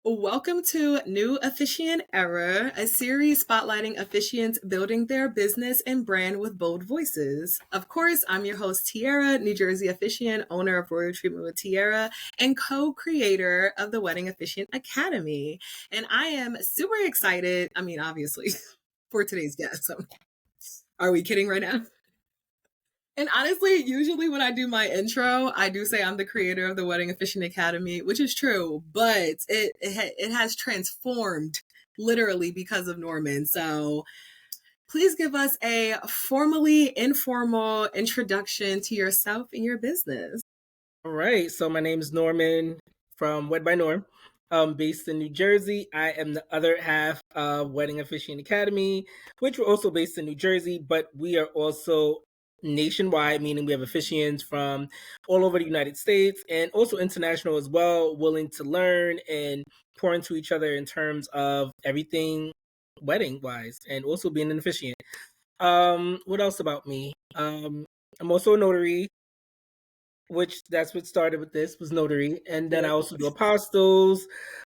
Welcome to New Officiant Era, a series spotlighting officiants building their business and brand with bold voices. Of course, I'm your host, Tiara, New Jersey officiant, owner of Royal Treatment with Tiara, and co-creator of the Wedding Officiant Academy. And I am super excited, obviously, for today's guest. So, are we kidding right now? And honestly, usually when I do my intro, I do say I'm the creator of the Wedding Officiant Academy, which is true, but it has transformed literally because of Norman. So please give us a formally informal introduction to yourself and your business. All right. So my name is Norman from Wed By Norm. Based in New Jersey. I am the other half of Wedding Officiant Academy, which we're also based in New Jersey, but we are also nationwide, meaning we have officiants from all over the United States and also international as well, willing to learn and pour into each other in terms of everything wedding wise and also being an officiant. What else about me? I'm also a notary, which that's what started with this was notary, and then I also do apostils,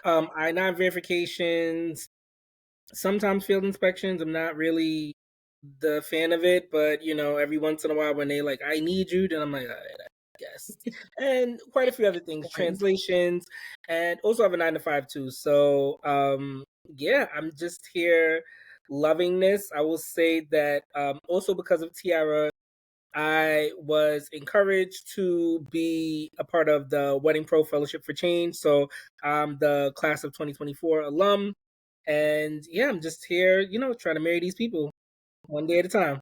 I-9 verifications, sometimes field inspections. I'm not really the fan of it, but every once in a while when they like I need you, then I'm like, all right, I guess. And quite a few other things, translations, and also have a 9 to 5 too. So yeah, I'm just here loving this. I will say that also because of Tiara, I was encouraged to be a part of the WeddingPro Fellowship for Change. So I'm the class of 2024 alum. And yeah, I'm just here, trying to marry these people one day at a time.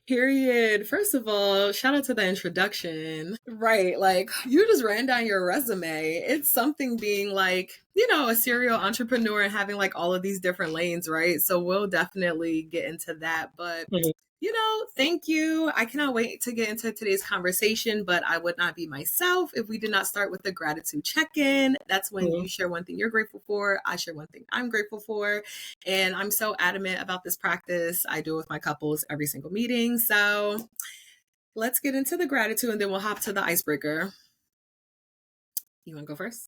Period. First of all, shout out to the introduction. Right. Like, you just ran down your resume. It's something being like, a serial entrepreneur and having like all of these different lanes, right? So we'll definitely get into that. But thank you. I cannot wait to get into today's conversation, but I would not be myself if we did not start with the gratitude check-in. That's when you share one thing you're grateful for. I share one thing I'm grateful for. And I'm so adamant about this practice. I do it with my couples every single meeting. So let's get into the gratitude and then we'll hop to the icebreaker. You want to go first?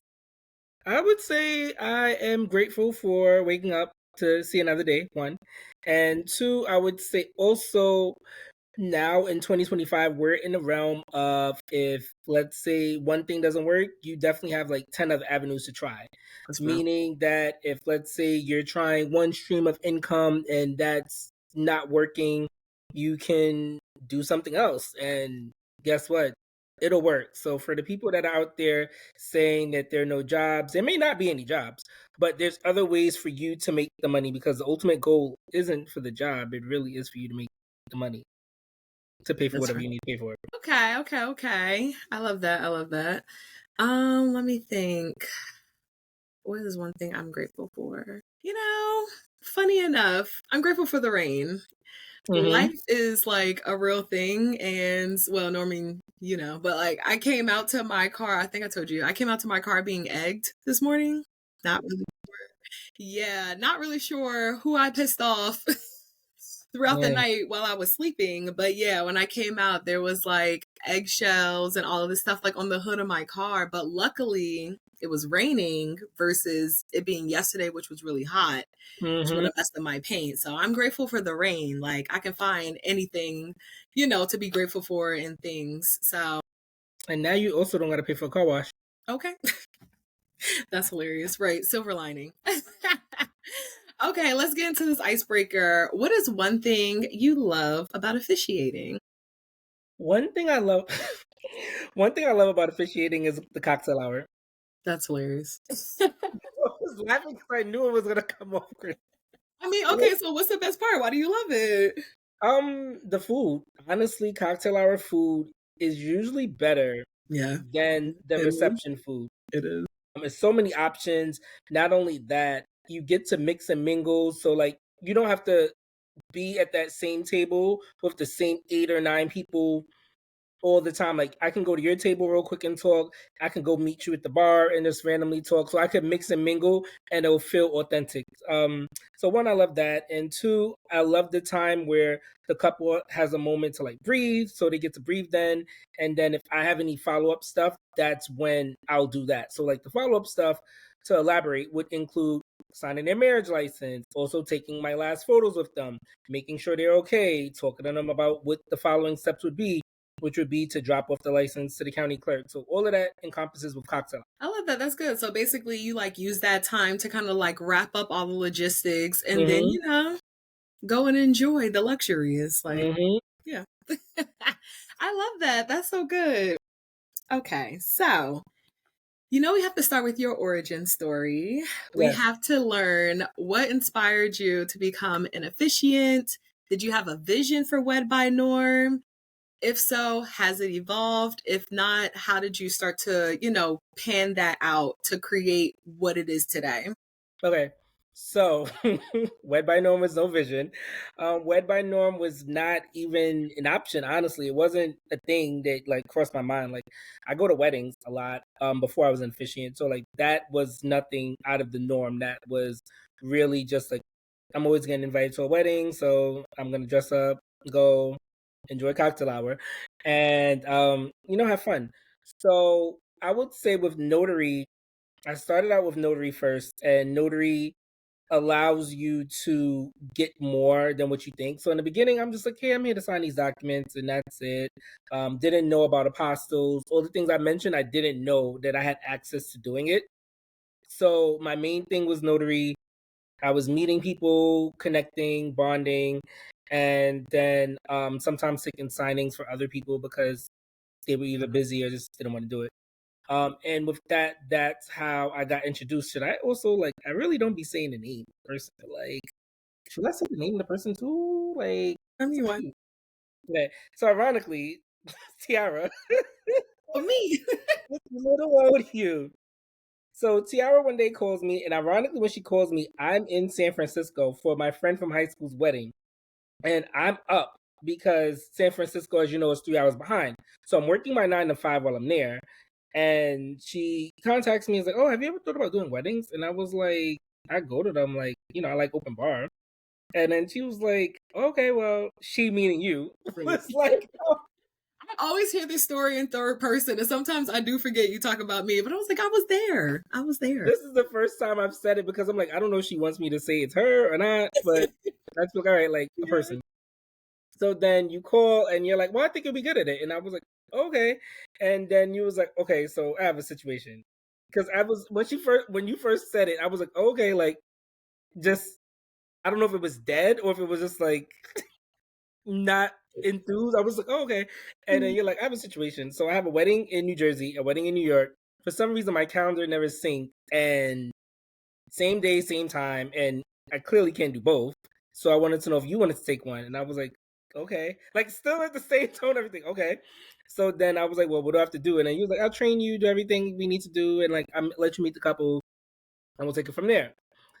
I would say I am grateful for waking up to see another day, one. And two, I would say also now in 2025, we're in the realm of if, let's say, one thing doesn't work, you definitely have like 10 other avenues to try. Meaning that if, let's say, you're trying one stream of income and that's not working, you can do something else. And guess what? It'll work. So for the people that are out there saying that there are no jobs, there may not be any jobs, but there's other ways for you to make the money because the ultimate goal isn't for the job. It really is for you to make the money to pay for whatever you need to pay for. Okay. I love that. Let me think. What is one thing I'm grateful for? Funny enough, I'm grateful for the rain. Life is like a real thing, and well, Norman, but like I came out to my car. I think I told you I came out to my car being egged this morning. Not really sure. Yeah, not really sure who I pissed off throughout the night while I was sleeping. But yeah, when I came out, there was like eggshells and all of this stuff like on the hood of my car. But luckily, it was raining versus it being yesterday, which was really hot, which would have messed up my paint. So I'm grateful for the rain. Like I can find anything, to be grateful for in things. So. And now you also don't got to pay for a car wash. Okay. That's hilarious. Right. Silver lining. Okay, let's get into this icebreaker. What is one thing you love about officiating? One thing I love about officiating is the cocktail hour. That's hilarious. I was laughing because I knew it was gonna come off. Okay, so what's the best part? Why do you love it? The food. Honestly, cocktail hour food is usually better than the reception food. It is. There's so many options. Not only that, you get to mix and mingle. So like you don't have to be at that same table with the same 8 or 9 people all the time. Like I can go to your table real quick and talk. I can go meet you at the bar and just randomly talk. So I could mix and mingle and it'll feel authentic. So one, I love that. And two, I love the time where the couple has a moment to like breathe. So they get to breathe then. And then if I have any follow-up stuff, that's when I'll do that. So like the follow-up stuff, To elaborate would include signing their marriage license, also taking my last photos with them, making sure they're okay, talking to them about what the following steps would be, which would be to drop off the license to the county clerk. So all of that encompasses with cocktail. I love that. That's good. So basically, you like use that time to kind of like wrap up all the logistics and then, Mm-hmm. you know, go and enjoy the luxuries. Like, Mm-hmm. yeah. I love that. That's so good. Okay. So, you know, we have to start with your origin story. We Yes. have to learn what inspired you to become an officiant. Did you have a vision for Wed by Norm? If so, has it evolved? If not, how did you start to, you know, pan that out to create what it is today? Okay. So, Wed by Norm was no vision. Wed by Norm was not even an option. Honestly, it wasn't a thing that like crossed my mind. Like, I go to weddings a lot. Before I was an officiant, so like that was nothing out of the norm. That was really just like I'm always getting invited to a wedding, so I'm gonna dress up, go enjoy cocktail hour, and have fun. So I would say with notary, I started out with notary first, and notary allows you to get more than what you think. So in the beginning, I'm just like, hey, I'm here to sign these documents, and that's it. Didn't know about apostles. All the things I mentioned, I didn't know that I had access to doing it. So my main thing was notary. I was meeting people, connecting, bonding, and then sometimes taking signings for other people because they were either busy or just didn't want to do it. And with that, that's how I got introduced. Should I also like? I really don't be saying the name of the person. But, like, should I say the name of the person too? Like, You want okay. So ironically, Tiara, for me? what's a little old you? So Tiara one day calls me, and ironically, when she calls me, I'm in San Francisco for my friend from high school's wedding, and I'm up because San Francisco, as you know, is 3 hours behind. So I'm working my 9 to 5 while I'm there. And she contacts me and is like, "Oh, have you ever thought about doing weddings?" And I was like, "I go to them, like, I like open bar." And then she was like, "Okay, well," she meaning you, was like, "Oh, I always hear this story in third person, and sometimes I do forget you talk about me, but I was like, I was there. I was there. this is the first time I've said it," because I'm like, I don't know if she wants me to say it's her or not, but that's like, all right, like a Yeah. person. So then you call and you're like, "Well, I think you'll be good at it." And I was like, "Okay." And then you was like, "Okay, so I have a situation." Because I was when you first said it, I was like, "Okay," like just I don't know if it was dead or if it was just like not enthused. I was like, "Oh, okay." And then you're like, "I have a situation. So I have a wedding in New Jersey, a wedding in New York. For some reason, my calendar never synced, and same day, same time, and I clearly can't do both. So I wanted to know if you wanted to take one." And I was like, "Okay." Like still at the same tone, everything. Okay. So then I was like, "Well, what do I have to do?" And then he was like, "I'll train you, do everything we need to do, and like I'm let you meet the couple, and we'll take it from there."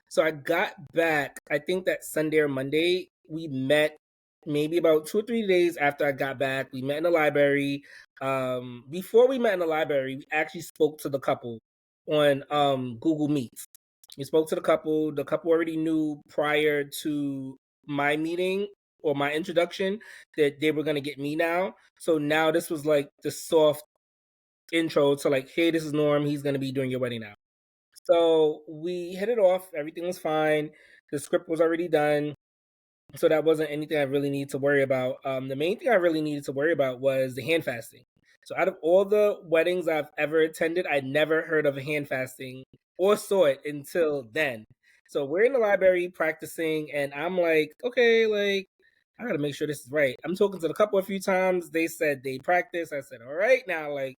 So I got back, I think that Sunday or Monday, we met maybe about 2 or 3 days after I got back. We met in the library. Before we met in the library, we actually spoke to the couple on Google Meets. We spoke to the couple. The couple already knew prior to my meeting or my introduction that they were going to get me now. So now this was like the soft intro to like, hey, this is Norm. He's going to be doing your wedding now. So we hit it off. Everything was fine. The script was already done. So that wasn't anything I really needed to worry about. The main thing I really needed to worry about was the hand fasting. So out of all the weddings I've ever attended, I never heard of a hand fasting or saw it until then. So we're in the library practicing, and I'm like, okay, like I gotta make sure this is right. I'm talking to the couple a few times. They said they practice. I said, all right, now like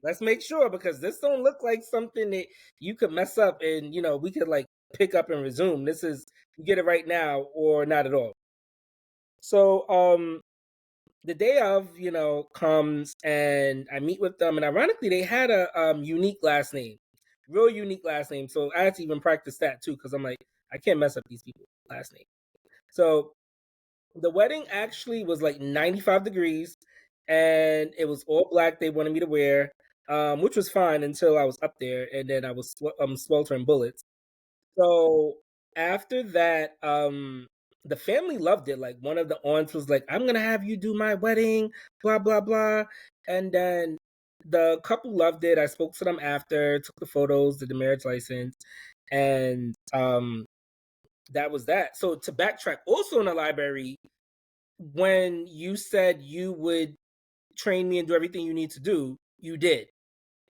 let's make sure because this don't look like something that you could mess up and we could like pick up and resume. This is you get it right now or not at all. So the day of, comes and I meet with them, and ironically they had a unique last name. Real unique last name. So I had to even practice that too, because I'm like, I can't mess up these people's last name. So the wedding actually was like 95 degrees and it was all black they wanted me to wear, which was fine until I was up there and then I was sweltering bullets. So after that, the family loved it. Like one of the aunts was like, I'm gonna have you do my wedding, blah blah blah. And then the couple loved it. I spoke to them after, took the photos, did the marriage license, and that was that. So to backtrack, also in the library, when you said you would train me and do everything you need to do, you did.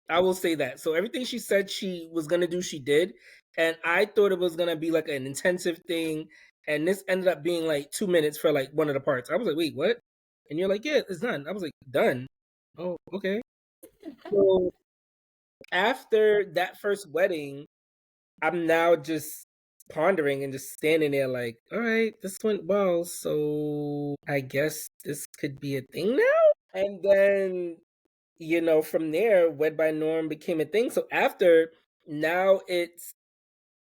I will say that. So everything she said she was gonna do, she did. And I thought it was gonna be like an intensive thing. And this ended up being like 2 minutes for like one of the parts. I was like, wait, what? And you're like, yeah, it's done. I was like, done. Oh, okay. So after that first wedding, I'm now just pondering and just standing there like, all right, this went well. So I guess this could be a thing now. And then from there, Wed by Norm became a thing. So after, now it's,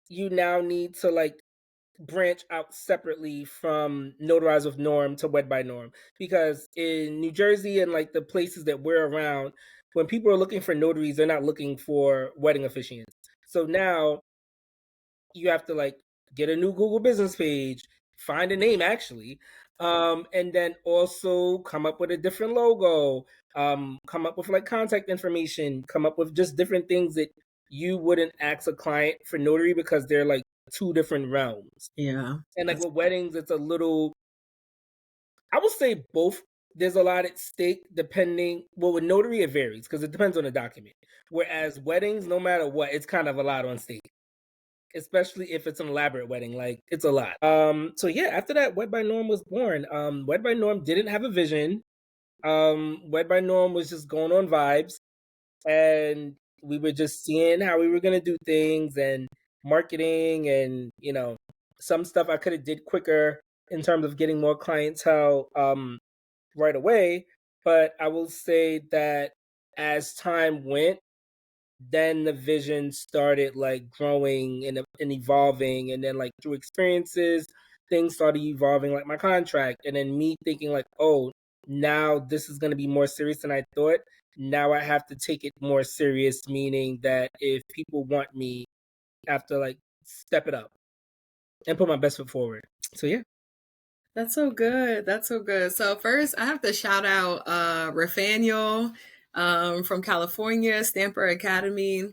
you now need to like branch out separately from Notarize with Norm to Wed by Norm. Because in New Jersey and like the places that we're around, when people are looking for notaries, they're not looking for wedding officiants. So now you have to like get a new Google business page, find a name actually, and then also come up with a different logo, come up with like contact information, come up with just different things that you wouldn't ask a client for notary because they're like two different realms. Yeah. And like with weddings, it's a little, I would say both. There's a lot at stake depending. Well, with notary, it varies because it depends on the document. Whereas weddings, no matter what, it's kind of a lot on stake, especially if it's an elaborate wedding. Like it's a lot. So yeah, after that, Wed by Norm was born. Wed by Norm didn't have a vision. Wed by Norm was just going on vibes, and we were just seeing how we were gonna do things and marketing, and some stuff I could have did quicker in terms of getting more clientele right away. But I will say that as time went, then the vision started like growing and evolving, and then like through experiences things started evolving, like my contract, and then me thinking like, oh, now this is going to be more serious than I thought. Now I have to take it more serious, meaning that if people want me, I have to like step it up and put my best foot forward. So yeah. That's so good. That's so good. So first I have to shout out Rafael from California, Stamper Academy.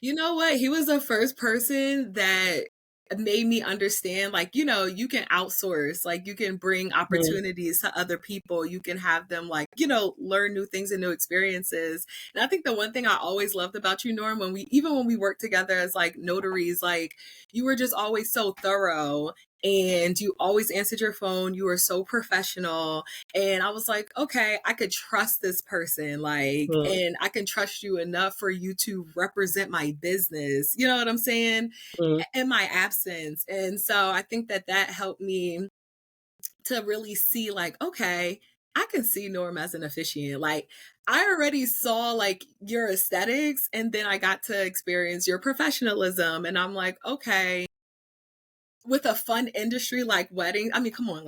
You know what? He was the first person that made me understand, like, you can outsource, like, you can bring opportunities to other people. You can have them, like, learn new things and new experiences. And I think the one thing I always loved about you, Norm, even when we worked together as like notaries, like, you were just always so thorough and you always answered your phone. You were so professional. And I was like, okay, I could trust this person, like, and I can trust you enough for you to represent my business. You know what I'm saying? In my absence. And so I think that helped me to really see, like, okay, I can see Norm as an officiant. Like, I already saw like your aesthetics, and then I got to experience your professionalism. And I'm like, okay, with a fun industry like wedding, I mean, come on,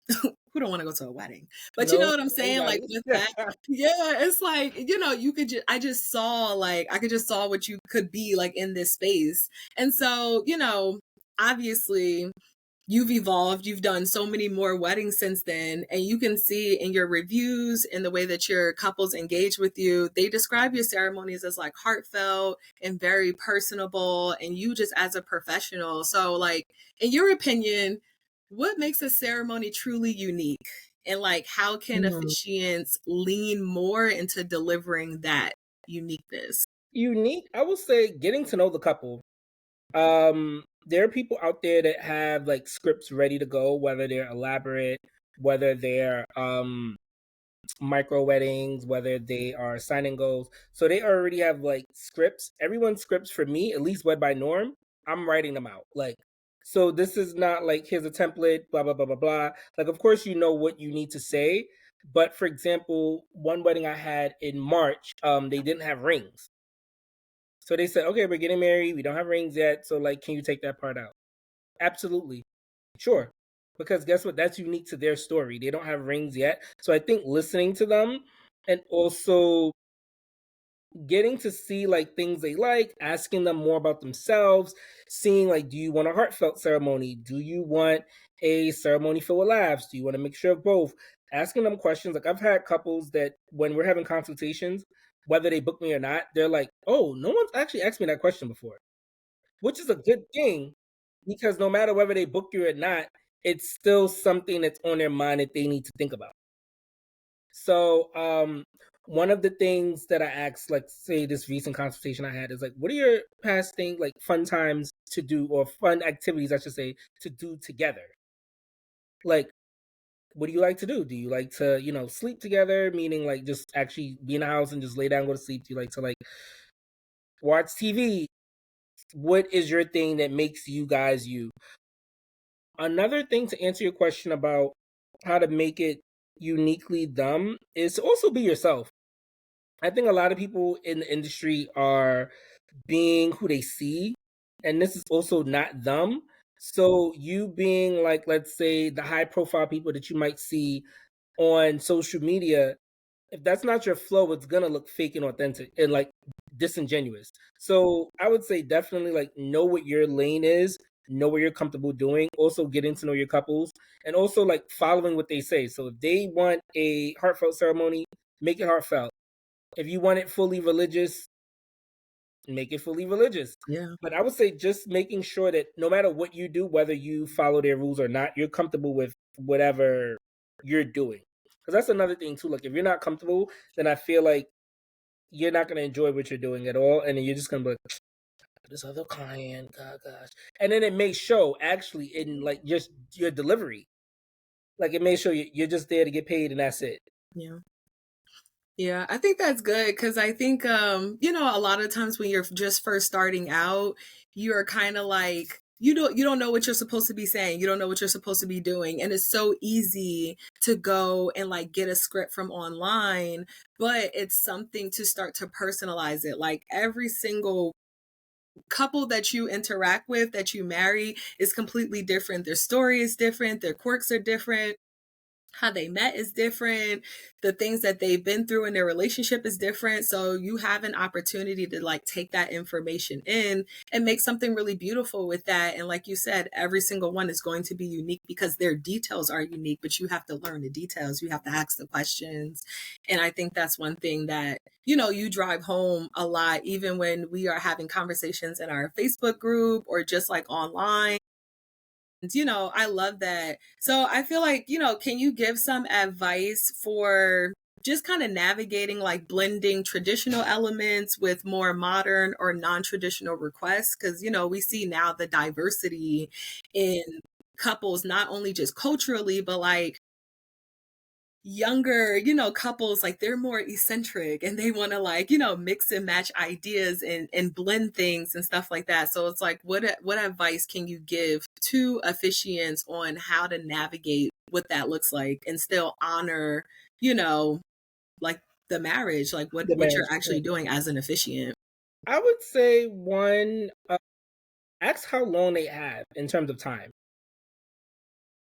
who don't want to go to a wedding? But you know No, what I'm saying? Like with that, yeah, it's like, you could I just saw, like, I could just saw what you could be like in this space. And so, obviously you've evolved, you've done so many more weddings since then, and you can see in your reviews and the way that your couples engage with you, they describe your ceremonies as like heartfelt and very personable, and you just as a professional. So like, in your opinion, what makes a ceremony truly unique, and like how can officiants lean more into delivering that uniqueness? Unique, I will say getting to know the couple. There are people out there that have like scripts ready to go, whether they're elaborate, whether they're micro weddings, whether they are signing goals. So they already have like scripts. Everyone's scripts, for me, at least Wed by Norm, I'm writing them out. Like, so this is not like, here's a template, blah blah blah blah blah. Like, of course you know what you need to say, but for example, one wedding I had in March, they didn't have rings. So they said, okay, we're getting married. We don't have rings yet. So, like, can you take that part out? Absolutely. Sure. Because guess what? That's unique to their story. They don't have rings yet. So I think listening to them, and also getting to see like things they like, asking them more about themselves, seeing like, do you want a heartfelt ceremony? Do you want a ceremony filled with laughs? Do you want a mixture of both? Asking them questions. Like I've had couples that when we're having consultations, whether they book me or not, they're like, "Oh, no one's actually asked me that question before," which is a good thing because no matter whether they book you or not, it's still something that's on their mind that they need to think about. So, one of the things that I asked, like, say this recent consultation I had is like, what are your past things, like fun times to do or fun activities, I should say, to do together? Like, what do you like to do? Do you like to, sleep together, meaning like just actually be in the house and just lay down, go to sleep? Do you like to like watch TV? What is your thing that makes you guys you? Another thing to answer your question about how to make it uniquely them is to also be yourself. I think a lot of people in the industry are being who they see, and this is also not them. So you being like, let's say, the high profile people that you might see on social media, if that's not your flow, it's gonna look fake and authentic and like disingenuous. So I would say definitely like know what your lane is, know what you're comfortable doing. Also getting to know your couples and also like following what they say. So if they want a heartfelt ceremony, make it heartfelt. If you want it fully religious, make it fully religious. Yeah. But I would say just making sure that no matter what you do, whether you follow their rules or not, you're comfortable with whatever you're doing. Because that's another thing too. Like if you're not comfortable, then I feel like you're not gonna enjoy what you're doing at all, and then you're just gonna be like, this other client, God, gosh, and then it may show actually in like just your delivery. Like it may show you're just there to get paid, and that's it. Yeah. Yeah, I think that's good because I think, a lot of times when you're just first starting out, you're kind of like, you don't know what you're supposed to be saying. You don't know what you're supposed to be doing. And it's so easy to go and like get a script from online, but it's something to start to personalize it. Like every single couple that you interact with, that you marry, is completely different. Their story is different, their quirks are different, how they met is different, the things that they've been through in their relationship is different. So you have an opportunity to like take that information in and make something really beautiful with that. And like you said, every single one is going to be unique because their details are unique, but you have to learn the details, you have to ask the questions. And I think that's one thing that you drive home a lot, even when we are having conversations in our Facebook group or just like online. I love that. So I feel like, can you give some advice for just kind of navigating like blending traditional elements with more modern or non-traditional requests? Because, we see now the diversity in couples, not only just culturally, but like younger, couples, like they're more eccentric and they want to like, mix and match ideas and blend things and stuff like that. So it's like, what advice can you give to officiants on how to navigate what that looks like and still honor, you know, like the marriage, like The what marriage. you're actually doing as an officiant? I would say one, ask how long they have in terms of time.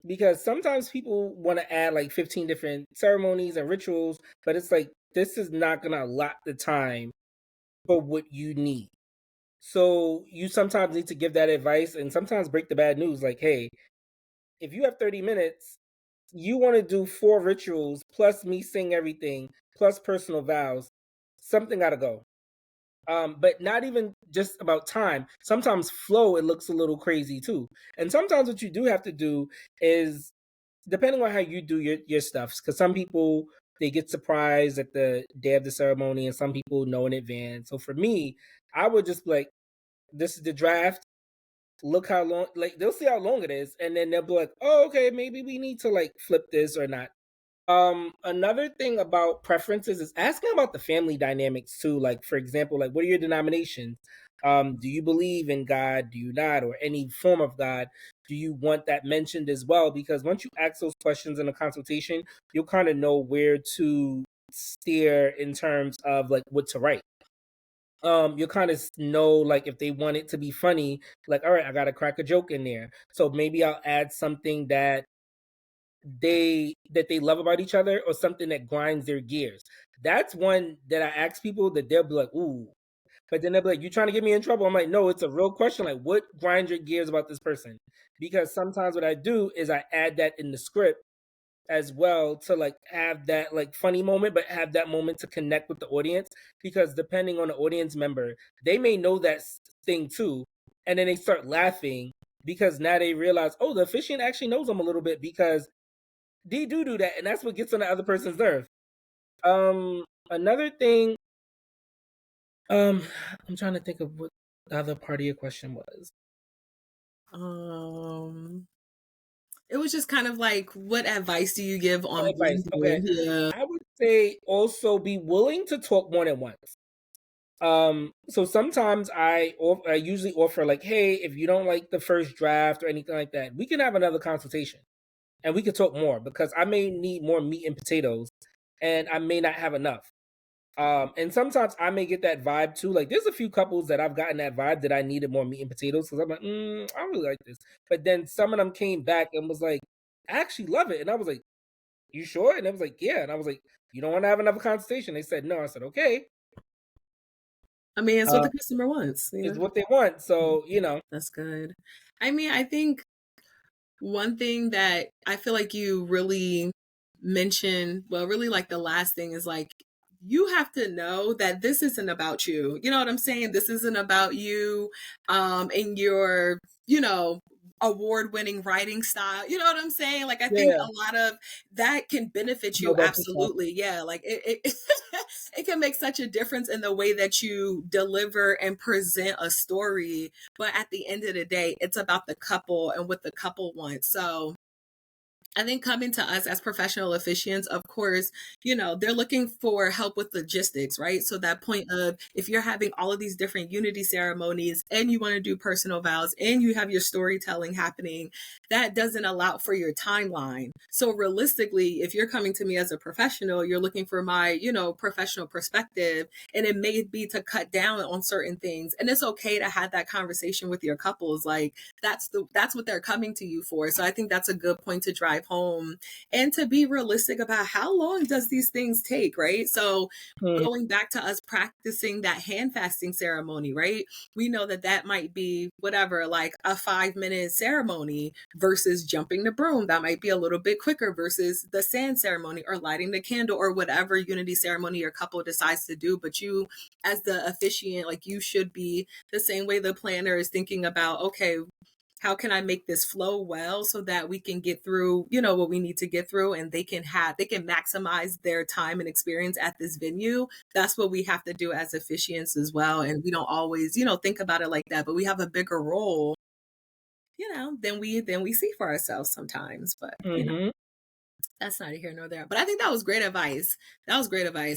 Because sometimes people want to add like 15 different ceremonies and rituals, but it's like this is not going to allot the time for what you need. So you sometimes need to give that advice and sometimes break the bad news like, hey, if you have 30 minutes, you want to do 4 rituals plus me saying everything plus personal vows, something got to go. But not even just about time. Sometimes flow, it looks a little crazy too. And sometimes what you do have to do is depending on how you do your stuffs, because some people they get surprised at the day of the ceremony, and some people know in advance. So for me, I would just be like, "This is the draft. Look how long." Like they'll see how long it is, and then they'll be like, "Oh, okay, maybe we need to like flip this or not." Another thing about preferences is asking about the family dynamics too. Like, for example, like what are your denominations? Do you believe in God? Do you not? Or any form of God? Do you want that mentioned as well? Because once you ask those questions in a consultation, you'll kind of know where to steer in terms of like what to write. You'll kind of know like if they want it to be funny, like, all right, I gotta crack a joke in there. So maybe I'll add something that they love about each other or something that grinds their gears. That's one that I ask people that they'll be like, ooh. But then they'll be like, "You trying to get me in trouble?" I'm like, "No, it's a real question. Like, what grinds your gears about this person?" Because sometimes what I do is I add that in the script as well to like have that like funny moment, but have that moment to connect with the audience. Because depending on the audience member, they may know that thing too, and then they start laughing because now they realize, oh, the officiant actually knows them a little bit because they do that, and that's what gets on the other person's nerve. Another thing, I'm trying to think of what the other part of your question was. It was just kind of like, what advice do you give on Advice. Okay. blending? Yeah. I would say also be willing to talk more than once. So sometimes I usually offer like, hey, if you don't like the first draft or anything like that, we can have another consultation and we can talk more because I may need more meat and potatoes and I may not have enough. And sometimes I may get that vibe too. Like there's a few couples that I've gotten that vibe that I needed more meat and potatoes because I'm like, I don't really like this. But then some of them came back and was like, I actually love it. And I was like, you sure? And it was like, yeah. And I was like, you don't want to have another consultation? They said no. I said, okay. I mean, it's what the customer wants. Is what they want. So, That's good. I mean, I think one thing that I feel like you really mentioned, well, really like the last thing is like, you have to know that this isn't about you. You know what I'm saying? This isn't about you and your, award-winning writing style. You know what I'm saying? Like I think yeah. a lot of that can benefit Know you about yourself. absolutely. Yeah, like it it can make such a difference in the way that you deliver and present a story, but at the end of the day, it's about the couple and what the couple wants. So I think coming to us as professional officiants, of course, they're looking for help with logistics, right? So that point of if you're having all of these different unity ceremonies and you want to do personal vows and you have your storytelling happening, that doesn't allow for your timeline. So realistically, if you're coming to me as a professional, you're looking for my, professional perspective, and it may be to cut down on certain things. And it's okay to have that conversation with your couples. Like that's what they're coming to you for. So I think that's a good point to drive home and to be realistic about how long does these things take, right? So going back to us practicing that hand fasting ceremony, right? We know that might be whatever, like a 5-minute ceremony versus jumping the broom. That might be a little bit quicker versus the sand ceremony or lighting the candle or whatever unity ceremony your couple decides to do. But you, as the officiant, like you should be the same way the planner is thinking about, okay, how can I make this flow well so that we can get through, what we need to get through, and they can maximize their time and experience at this venue. That's what we have to do as officiants as well. And we don't always, think about it like that, but we have a bigger role, than we see for ourselves sometimes. But that's neither here nor there. But I think that was great advice.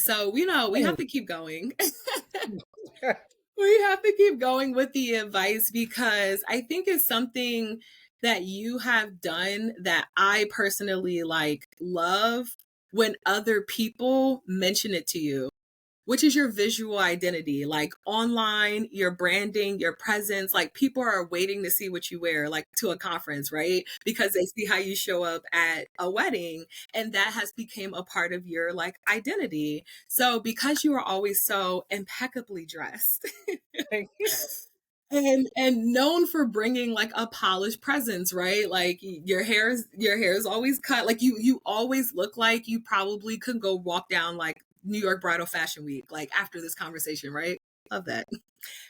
So, we have to keep going. We have to keep going with the advice because I think it's something that you have done that I personally love when other people mention it to you, which is your visual identity, like online, your branding, your presence. Like people are waiting to see what you wear, like to a conference, right? Because they see how you show up at a wedding, and that has become a part of your identity. So because you are always so impeccably dressed and known for bringing like a polished presence, right? Like your hair is always cut, like you always look like you probably could go walk down like New York Bridal Fashion Week, like after this conversation, right? Love that.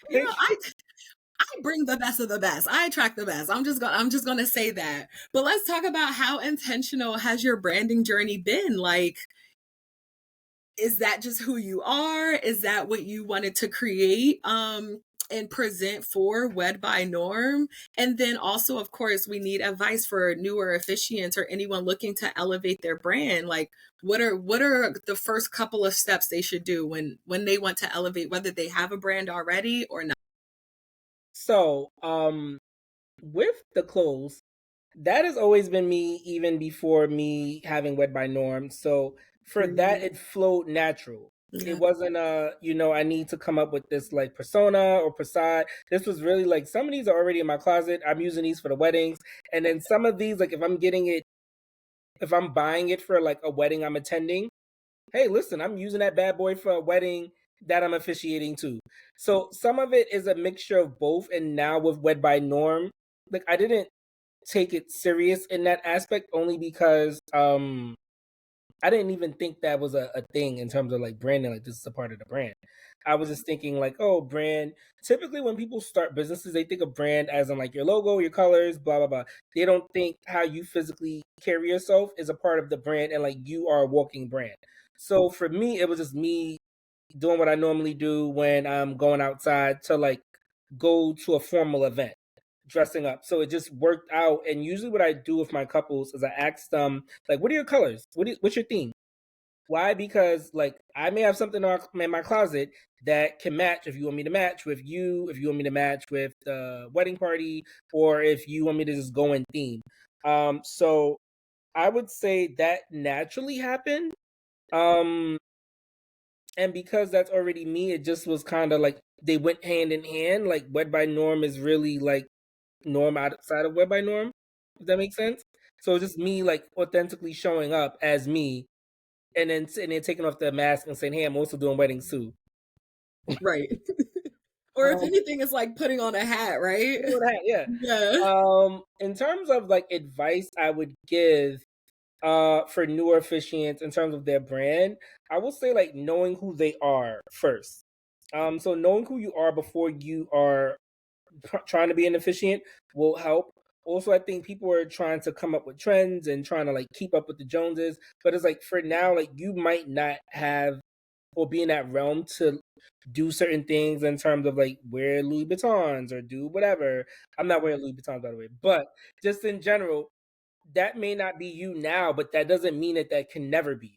I bring the best of the best. I attract the best. I'm just gonna say that. But let's talk about how intentional has your branding journey been? Like, is that just who you are? Is that what you wanted to create and present for Wed by Norm? And then also, of course, we need advice for newer officiants or anyone looking to elevate their brand. Like, what are the first couple of steps they should do when they want to elevate, whether they have a brand already or not? So, with the clothes, that has always been me even before me having Wed by Norm. So for that, it flowed natural. Yeah. It wasn't I need to come up with this like persona or facade. This was really like some of these are already in my closet. I'm using these for the weddings. And then some of these, like if I'm buying it for like a wedding I'm attending, hey, listen, I'm using that bad boy for a wedding. that I'm officiating too. So some of it is a mixture of both. And now with Wed By Norm, like I didn't take it serious in that aspect only because I didn't even think that was a thing in terms of like branding, like this is a part of the brand. I was just thinking like, oh, brand. Typically when people start businesses, they think of brand as in like your logo, your colors, blah, blah, blah. They don't think how you physically carry yourself is a part of the brand and like you are a walking brand. So for me, it was just me doing what I normally do when I'm going outside to like go to a formal event, dressing up. So it just worked out. And usually what I do with my couples is I ask them like, what are your colors? What's your theme? Why? Because like I may have something in my closet that can match if you want me to match with you, if you want me to match with the wedding party, or if you want me to just go in theme. So I would say that naturally happened. Um, and because that's already me, it just was kind of like they went hand in hand. Like Wed By Norm is really like Norm outside of Wed By Norm, if that makes sense. So it's just me like authentically showing up as me and then taking off the mask and saying, "Hey, I'm also doing weddings too." Right. Or if Um, anything, it's like putting on a hat, right? you know that, yeah. Yeah. In terms of like advice I would give for newer officiants in terms of their brand, I will say like knowing who they are first. So knowing who you are before you are trying to be an officiant will help. Also, I think people are trying to come up with trends and trying to like keep up with the Joneses, but it's like for now, like you might not have or be in that realm to do certain things in terms of like wear Louis Vuittons or do whatever. I'm not wearing Louis Vuittons by the way, but just in general, that may not be you now, but that doesn't mean that that can never be.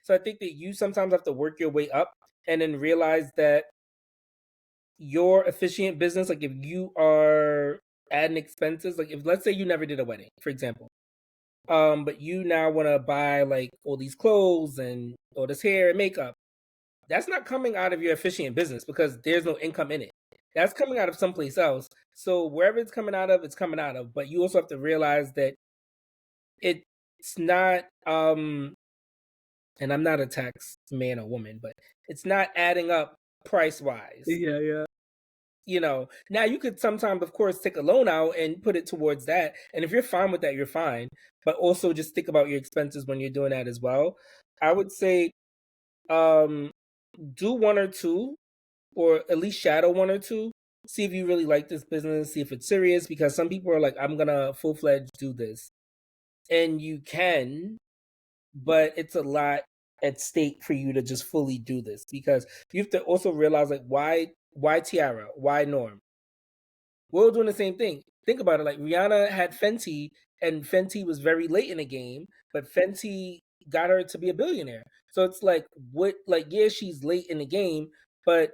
So I think that you sometimes have to work your way up and then realize that your officiant business, like if you are adding expenses, like if let's say you never did a wedding, for example, but you now want to buy like all these clothes and all this hair and makeup, that's not coming out of your officiant business because there's no income in it. That's coming out of someplace else. So wherever it's coming out of, it's coming out of. But you also have to realize that it's not and I'm not a tax man or woman, but it's not adding up price wise. Yeah, yeah. Now you could sometimes of course take a loan out and put it towards that, and if you're fine with that, you're fine, but also just think about your expenses when you're doing that as well. I would say um do one or two, or at least shadow one or two, see if you really like this business, see if it's serious, because some people are like, I'm gonna full-fledged do this, and you can, but it's a lot at stake for you to just fully do this, because you have to also realize like why Tiara, why Norm. We're all doing the same thing. Think about it. Like Rihanna had Fenty, and Fenty was very late in the game, but Fenty got her to be a billionaire. So it's like, what? Like, yeah, she's late in the game, but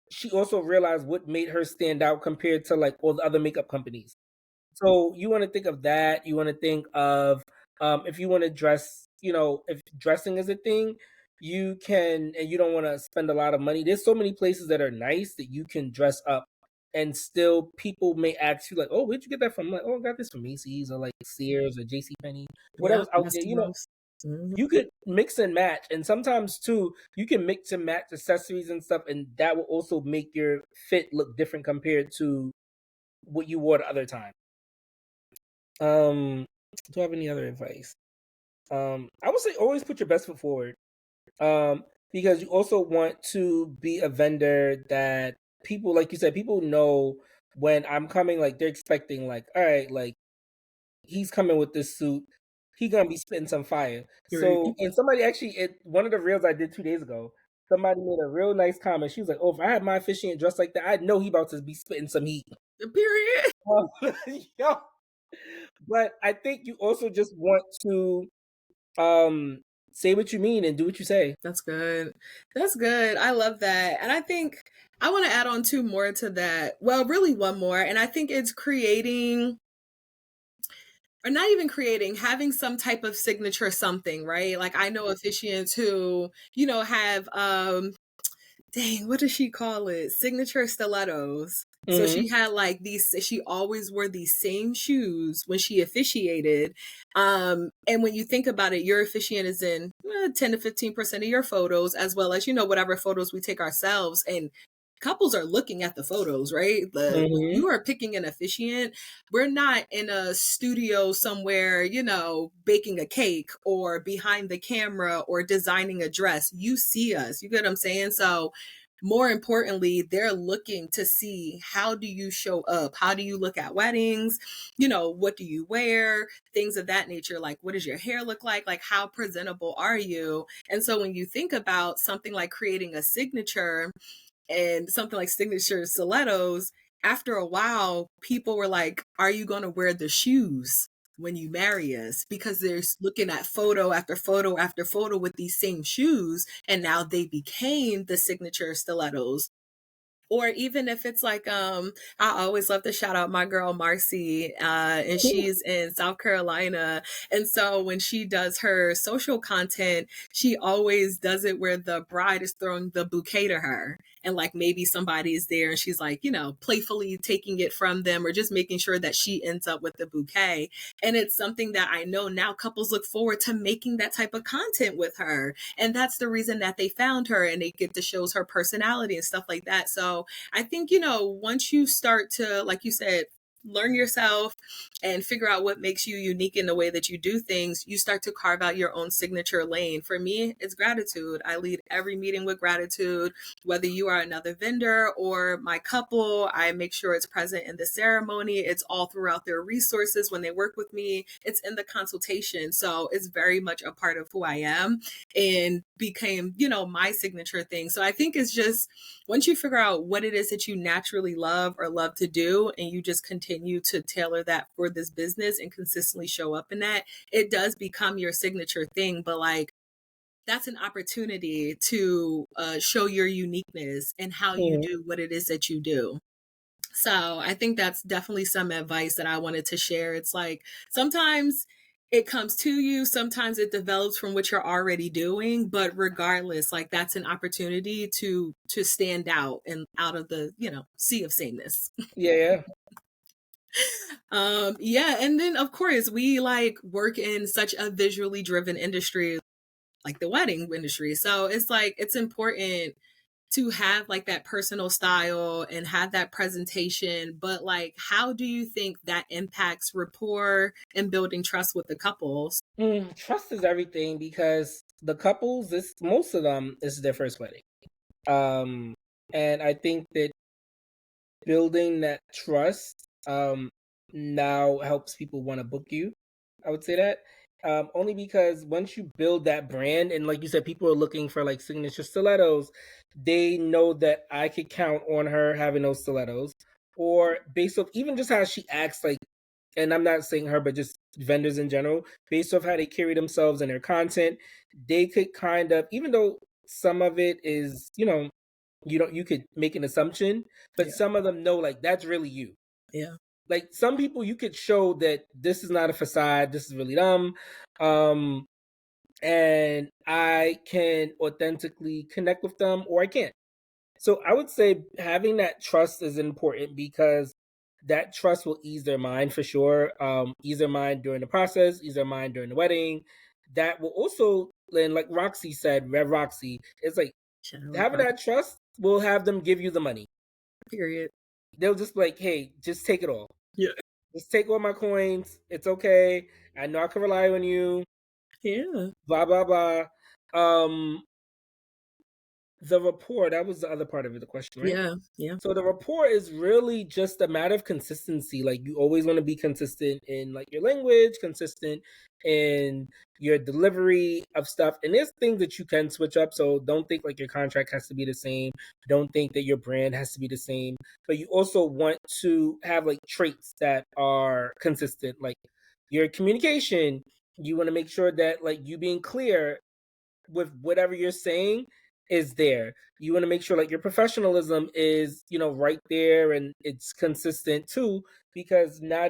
she also realized what made her stand out compared to like all the other makeup companies. So you want to think of that. You want to think of if you want to dress, if dressing is a thing, you can, and you don't want to spend a lot of money. There's so many places that are nice that you can dress up, and still people may ask you like, "Oh, where'd you get that from?" I'm like, "Oh, I got this from Macy's or like Sears or J.C. Penney, Yeah, whatever's out there." Massimo's. Mhm. You could mix and match, and sometimes too, you can mix and match accessories and stuff, and that will also make your fit look different compared to what you wore the other time. Do I have any other advice? I would say always put your best foot forward. Because you also want to be a vendor that people, like you said, people know when I'm coming, like they're expecting, like, all right, like he's coming with this suit, he gonna be spitting some fire. Right. So, and somebody actually, one of the reels I did 2 days ago, somebody made a real nice comment. She was like, "Oh, if I had my officiant dressed like that, I'd know he about to be spitting some heat." Period. Um, yo, but I think you also just want to say what you mean and do what you say. That's good. That's good. I love that. And I think I want to add on two more to that. Well, really one more. And I think it's creating, or not even creating, having some type of signature something, right? Like I know officiants who, have dang, what does she call it? Signature stilettos. So Mm-hmm. she had like these, she always wore these same shoes when she officiated. And when you think about it, your officiant is in, 10 to 15% of your photos, as well as, whatever photos we take ourselves. And couples are looking at the photos, right? When Mm-hmm. you are picking an officiant, we're not in a studio somewhere, baking a cake or behind the camera or designing a dress. You see us, you get what I'm saying? So more importantly, they're looking to see, how do you show up? How do you look at weddings? What do you wear? Things of that nature. Like, what does your hair look like? Like, how presentable are you? And so when you think about something like creating a signature and something like signature stilettos, after a while, people were like, are you going to wear the shoes when you marry us? Because they're looking at photo after photo after photo with these same shoes. And now they became the signature stilettos. Or even if it's like, I always love to shout out my girl Marcy, and she's in South Carolina. And so when she does her social content, she always does it where the bride is throwing the bouquet to her. And like maybe somebody is there and she's like, playfully taking it from them or just making sure that she ends up with the bouquet. And it's something that I know now couples look forward to making that type of content with her. And that's the reason that they found her, and they get to shows her personality and stuff like that. So I think, once you start to, like you said, learn yourself and figure out what makes you unique in the way that you do things, you start to carve out your own signature lane. For me, it's gratitude. I lead every meeting with gratitude. Whether you are another vendor or my couple, I make sure it's present in the ceremony. It's all throughout their resources when they work with me. It's in the consultation. So it's very much a part of who I am, and became, my signature thing. So I think it's just, once you figure out what it is that you naturally love or love to do, and you just continue to tailor that for this business and consistently show up in that, it does become your signature thing. But like, that's an opportunity to show your uniqueness and how you Mm-hmm. do what it is that you do. So I think that's definitely some advice that I wanted to share. It's like, sometimes it comes to you, sometimes it develops from what you're already doing, but regardless, like, that's an opportunity to stand out and out of the, sea of sameness. Yeah. Yeah, and then of course we like work in such a visually driven industry, like the wedding industry. So it's like, it's important to have like that personal style and have that presentation. But like, how do you think that impacts rapport and building trust with the couples? Trust is everything because the couples, this most of them, this is their first wedding. And I think that building that trust now helps people want to book you. I would say that. Only because once you build that brand, and like you said, people are looking for like signature stilettos, they know that I could count on her having those stilettos. Or based off even just how she acts, like, and I'm not saying her, but just vendors in general, based off how they carry themselves and their content, they could kind of, even though some of it is, you could make an assumption, but Yeah. some of them know like that's really you. Yeah. Like some people you could show that this is not a facade, this is really them. Um and I can authentically connect with them or I can't. So I would say having that trust is important because that trust will ease their mind for sure. Ease their mind during the process, ease their mind during the wedding. That will also, and like Roxy said, Rev Roxy, it's like Shout out, having that trust will have them give you the money. period. They'll just be like, hey, just take it all. Yeah. Just take all my coins. It's okay. I know I can rely on you. Yeah. Blah blah blah. Um, the rapport, that was the other part of it, the question, right? Yeah. Yeah. So the rapport is really just a matter of consistency. Like you always want to be consistent in like your language, consistent in your delivery of stuff. And there's things that you can switch up. So don't think like your contract has to be the same. Don't think that your brand has to be the same. But you also want to have like traits that are consistent, like your communication. You want to make sure that like you being clear with whatever you're saying is there. You want to make sure like your professionalism is, right there and it's consistent too, because now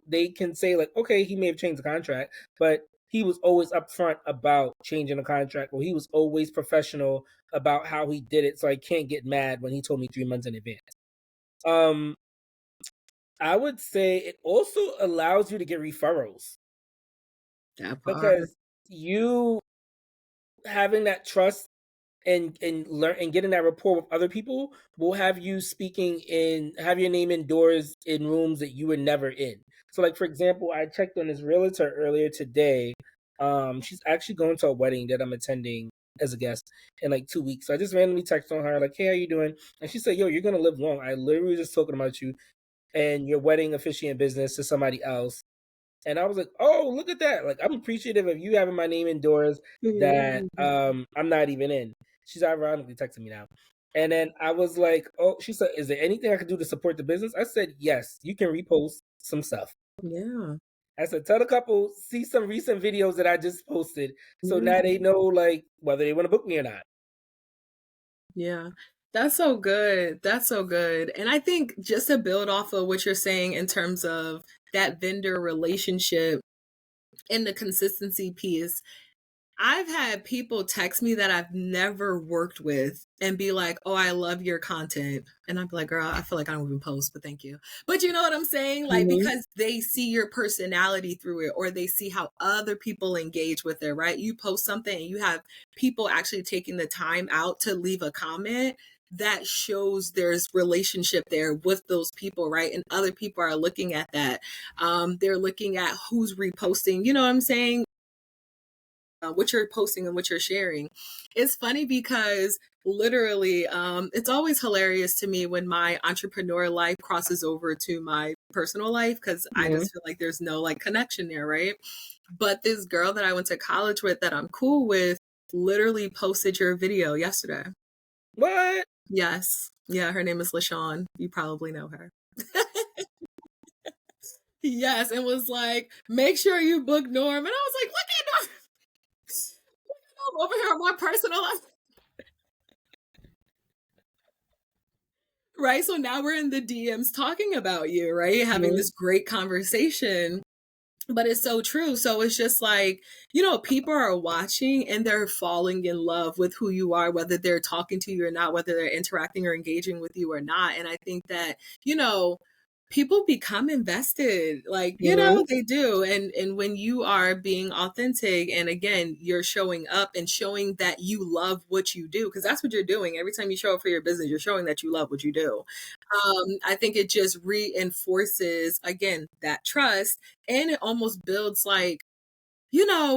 they can say like, okay, he may have changed the contract, but he was always upfront about changing the contract, or he was always professional about how he did it. So I can't get mad when he told me 3 months in advance. Um, I would say it also allows you to get referrals That part. because you having that trust and learn and getting that rapport with other people will have you have your name in doors in rooms that you were never in. So like for example, I checked on this realtor earlier today. She's actually going to a wedding that I'm attending as a guest in like 2 weeks. So I just randomly texted on her like, hey, how you doing? And she said, yo, you're gonna live long. I literally was just talking about you and your wedding officiant business to somebody else. And I was like, oh, look at that. Like, I'm appreciative of you having my name in doors that I'm not even in. She's ironically texting me now. And then I was like, oh, she said, is there anything I can do to support the business? I said, yes, you can repost some stuff. Yeah. I said, tell the couple, see some recent videos that I just posted. So Yeah. now they know like whether they want to book me or not. Yeah. That's so good. That's so good. And I think just to build off of what you're saying in terms of that vendor relationship and the consistency piece, I've had people text me that I've never worked with and be like, oh, I love your content. And I'd be like, girl, I feel like I don't even post, but thank you. But you know what I'm saying? Like, because they see your personality through it, or they see how other people engage with it, right? You post something and you have people actually taking the time out to leave a comment. That shows there's relationship there with those people, right? And other people are looking at that. They're looking at who's reposting, you know what I'm saying? What you're posting and what you're sharing. It's funny because literally, it's always hilarious to me when my entrepreneur life crosses over to my personal life, because I just feel like there's no like connection there, right? But this girl that I went to college with that I'm cool with literally posted your video yesterday. What? Yes. Yeah, her name is LaShawn. You probably know her. Yes, and was like, make sure you book Norm. And I was like, look at Norm. I'm over here on my personal life. Right. So now we're in the DMs talking about you, right? Having this great conversation. But it's so true. So it's just like, people are watching and they're falling in love with who you are, whether they're talking to you or not, whether they're interacting or engaging with you or not. And I think that, people become invested, like, they do. And when you are being authentic, and again, you're showing up and showing that you love what you do, because that's what you're doing. Every time you show up for your business, you're showing that you love what you do. I think it just reinforces, again, that trust, and it almost builds like,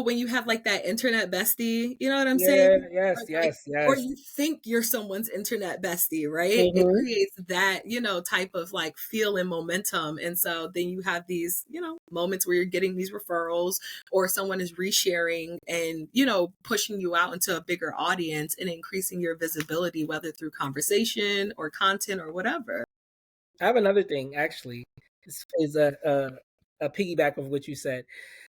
when you have like that internet bestie, you know what I'm saying? Yeah, yes, Like, yes, or yes. you think you're someone's internet bestie, right? It creates that, type of like feel and momentum. And so then you have these, moments where you're getting these referrals, or someone is resharing and, pushing you out into a bigger audience and increasing your visibility, whether through conversation or content or whatever. I have another thing actually. This is a piggyback of what you said.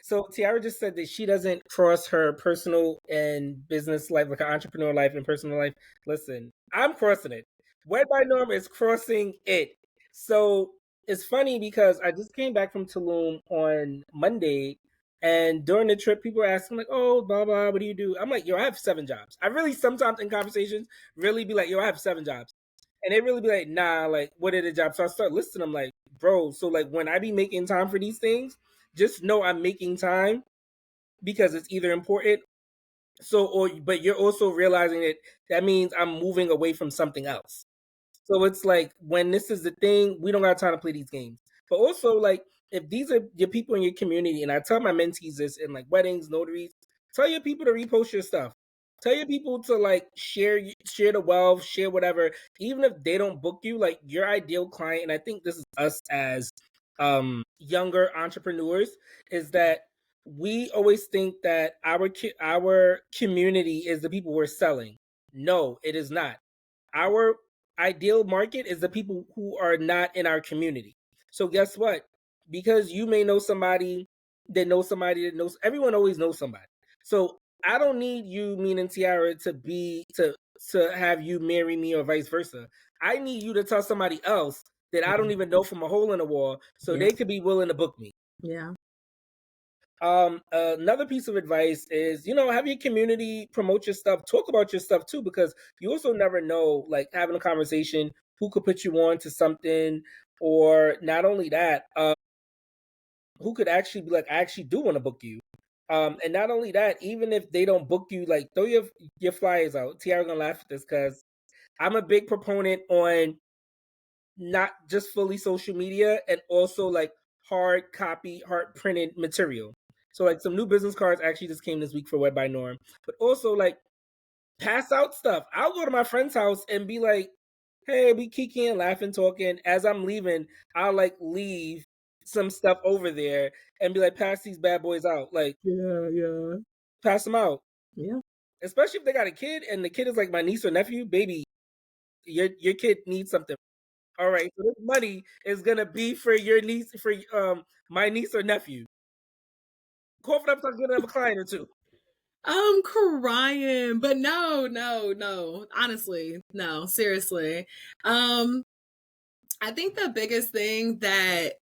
So Tiara just said that she doesn't cross her personal and business life, like her entrepreneur life and personal life. Listen, I'm crossing it. Wed by Norm is crossing it. So it's funny because I just came back from Tulum on Monday, and during the trip, people were asking like, "Oh, blah blah, what do you do?" I'm like, "Yo, I have 7 jobs." I really sometimes in conversations really be like, "Yo, I have 7 jobs." And they really be like, nah, like, what are the jobs? So I start listing them like, bro, so like when I be making time for these things, just know I'm making time because it's either important. But you're also realizing that means I'm moving away from something else. So it's like when this is the thing, we don't got time to play these games. But also, like, if these are your people in your community, and I tell my mentees this in like weddings, notaries, tell your people to repost your stuff. Tell your people to like share the wealth, share whatever, even if they don't book you, like your ideal client. And I think this is us as younger entrepreneurs, is that we always think that our community is the people we're selling. No, it is not. Our ideal market is the people who are not in our community. So guess what? Because you may know somebody that knows, everyone always knows somebody. So I don't need you, meaning Tiara, to have you marry me or vice versa. I need you to tell somebody else that I don't even know from a hole in the wall, so Yeah. they could be willing to book me. Yeah. Another piece of advice is, have your community promote your stuff, talk about your stuff too, because you also never know, like having a conversation, who could put you on to something, or not only that, who could actually be like, I actually do want to book you. And not only that, even if they don't book you, like throw your flyers out. Tiara gonna laugh at this because I'm a big proponent on not just fully social media and also like hard copy, hard printed material. So like some new business cards actually just came this week for Wed By Norm, but also like pass out stuff. I'll go to my friend's house and be like, hey, we kikiing, laughing, talking. As I'm leaving, I'll like leave some stuff over there and be like, pass these bad boys out. Like, Yeah. pass them out. Yeah. Especially if they got a kid and the kid is like my niece or nephew, baby, your kid needs something. All right, so this money is gonna be for your niece, for my niece or nephew. Cough it up so I can get another client or two. I'm crying, but no. Honestly, no, seriously. I think the biggest thing that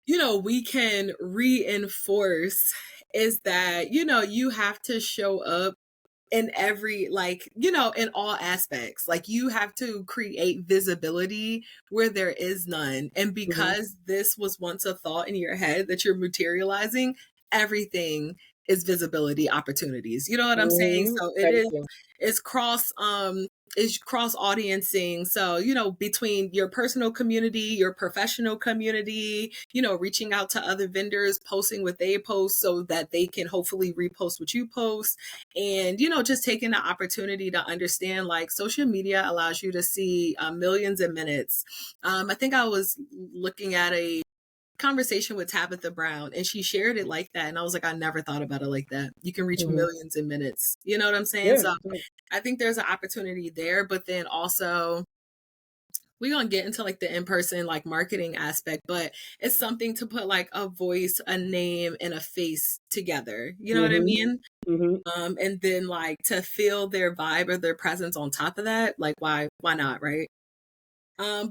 we can reinforce is that you have to show up in every in all aspects. Like you have to create visibility where there is none, and because this was once a thought in your head that you're materializing, everything is visibility opportunities. You know what I'm saying? So Everything. it's cross audiencing. So between your personal community, your professional community, reaching out to other vendors, posting what they post so that they can hopefully repost what you post, and just taking the opportunity to understand like social media allows you to see millions of minutes. I think I was looking at a conversation with Tabitha Brown and she shared it like that, and I was like, I never thought about it like that. You can reach millions in minutes. You know what I'm saying? Yeah. So I think there's an opportunity there, but then also we're gonna get into like the in-person like marketing aspect, but it's something to put like a voice, a name, and a face together. You know what I mean? And then like to feel their vibe or their presence on top of that, like why not, right?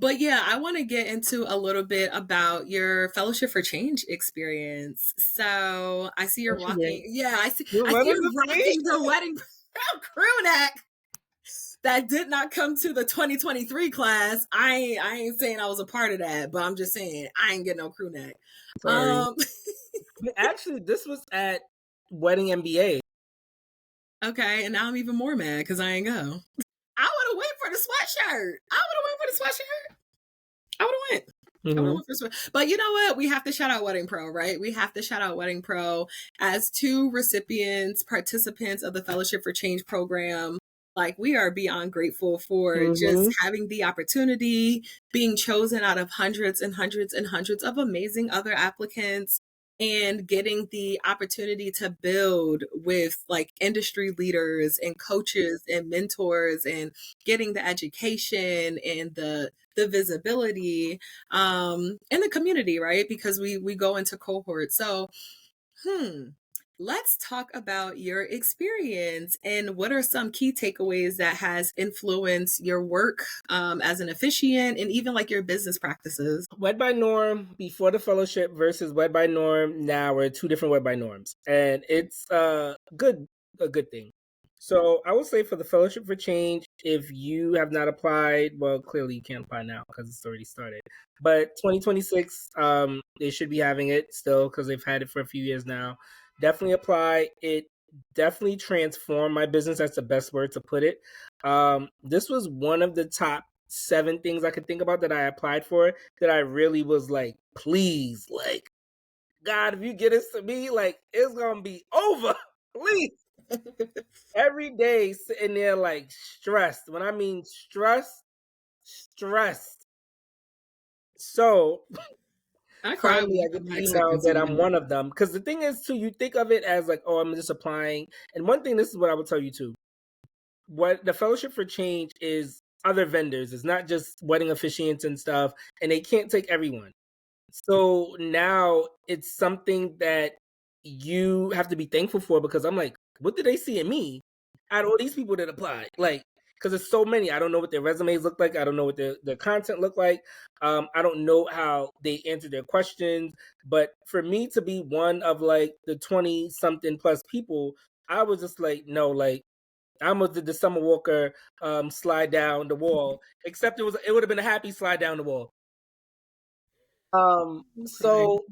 But yeah, I want to get into a little bit about your Fellowship for Change experience. So I see you're rocking. Yeah, I see you're rocking the wedding crew neck that did not come to the 2023 class. I ain't saying I was a part of that, but I'm just saying I ain't getting no crew neck. Sorry. Actually, this was at Wedding MBA. Okay, and now I'm even more mad because I ain't go. I would have went for the sweatshirt. I would have went. But you know what? We have to shout out Wedding Pro, right? We have to shout out Wedding Pro as two participants of the Fellowship for Change program. Like we are beyond grateful for just having the opportunity, being chosen out of hundreds and hundreds and hundreds of amazing other applicants, and getting the opportunity to build with like industry leaders and coaches and mentors, and getting the education and the visibility in the community, right? Because we go into cohorts. So let's talk about your experience and what are some key takeaways that has influenced your work as an officiant and even like your business practices. Wed By Norm before the fellowship versus Wed By Norm now are two different Wed By Norms, and it's a good thing. So I would say for the Fellowship for Change, if you have not applied, well, clearly you can't apply now because it's already started. But 2026, they should be having it still because they've had it for a few years now. Definitely apply. It definitely transformed my business. That's the best word to put it. This was one of the top 7 things I could think about that I applied for that I really was like, please, like, God, if you get this to me, like, it's gonna be over. Please. Every day sitting there like stressed. When I mean stressed. So finally I get the email that I'm one of them. Because the thing is too, you think of it as like, oh, I'm just applying. And one thing, this is what I will tell you too. What the Fellowship for Change is other vendors. It's not just wedding officiants and stuff. And they can't take everyone. So now it's something that you have to be thankful for, because I'm like, what did they see in me out of all these people that applied? Like, because there's so many. I don't know what their resumes look like. I don't know what their content look like. I don't know how they answer their questions. But for me to be one of like the 20 something plus people, I was just like, no, like, I almost did the Summer Walker slide down the wall, except it would have been a happy slide down the wall. So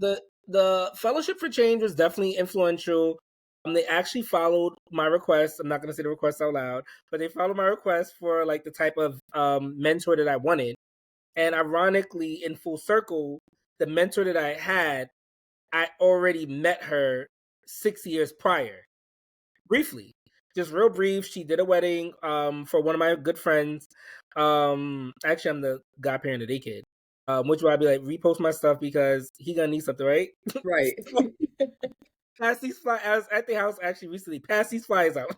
The Fellowship for Change was definitely influential. They actually followed my request. I'm not going to say the request out loud, but they followed my request for like the type of mentor that I wanted. And ironically, in full circle, the mentor that I had, I already met her 6 years prior, briefly, just real brief. She did a wedding for one of my good friends. Actually, I'm the godparent of their kid. Which will I be like, repost my stuff because he gonna need something, right? Right. Pass these flyers. I was at the house actually recently. Pass these flyers out.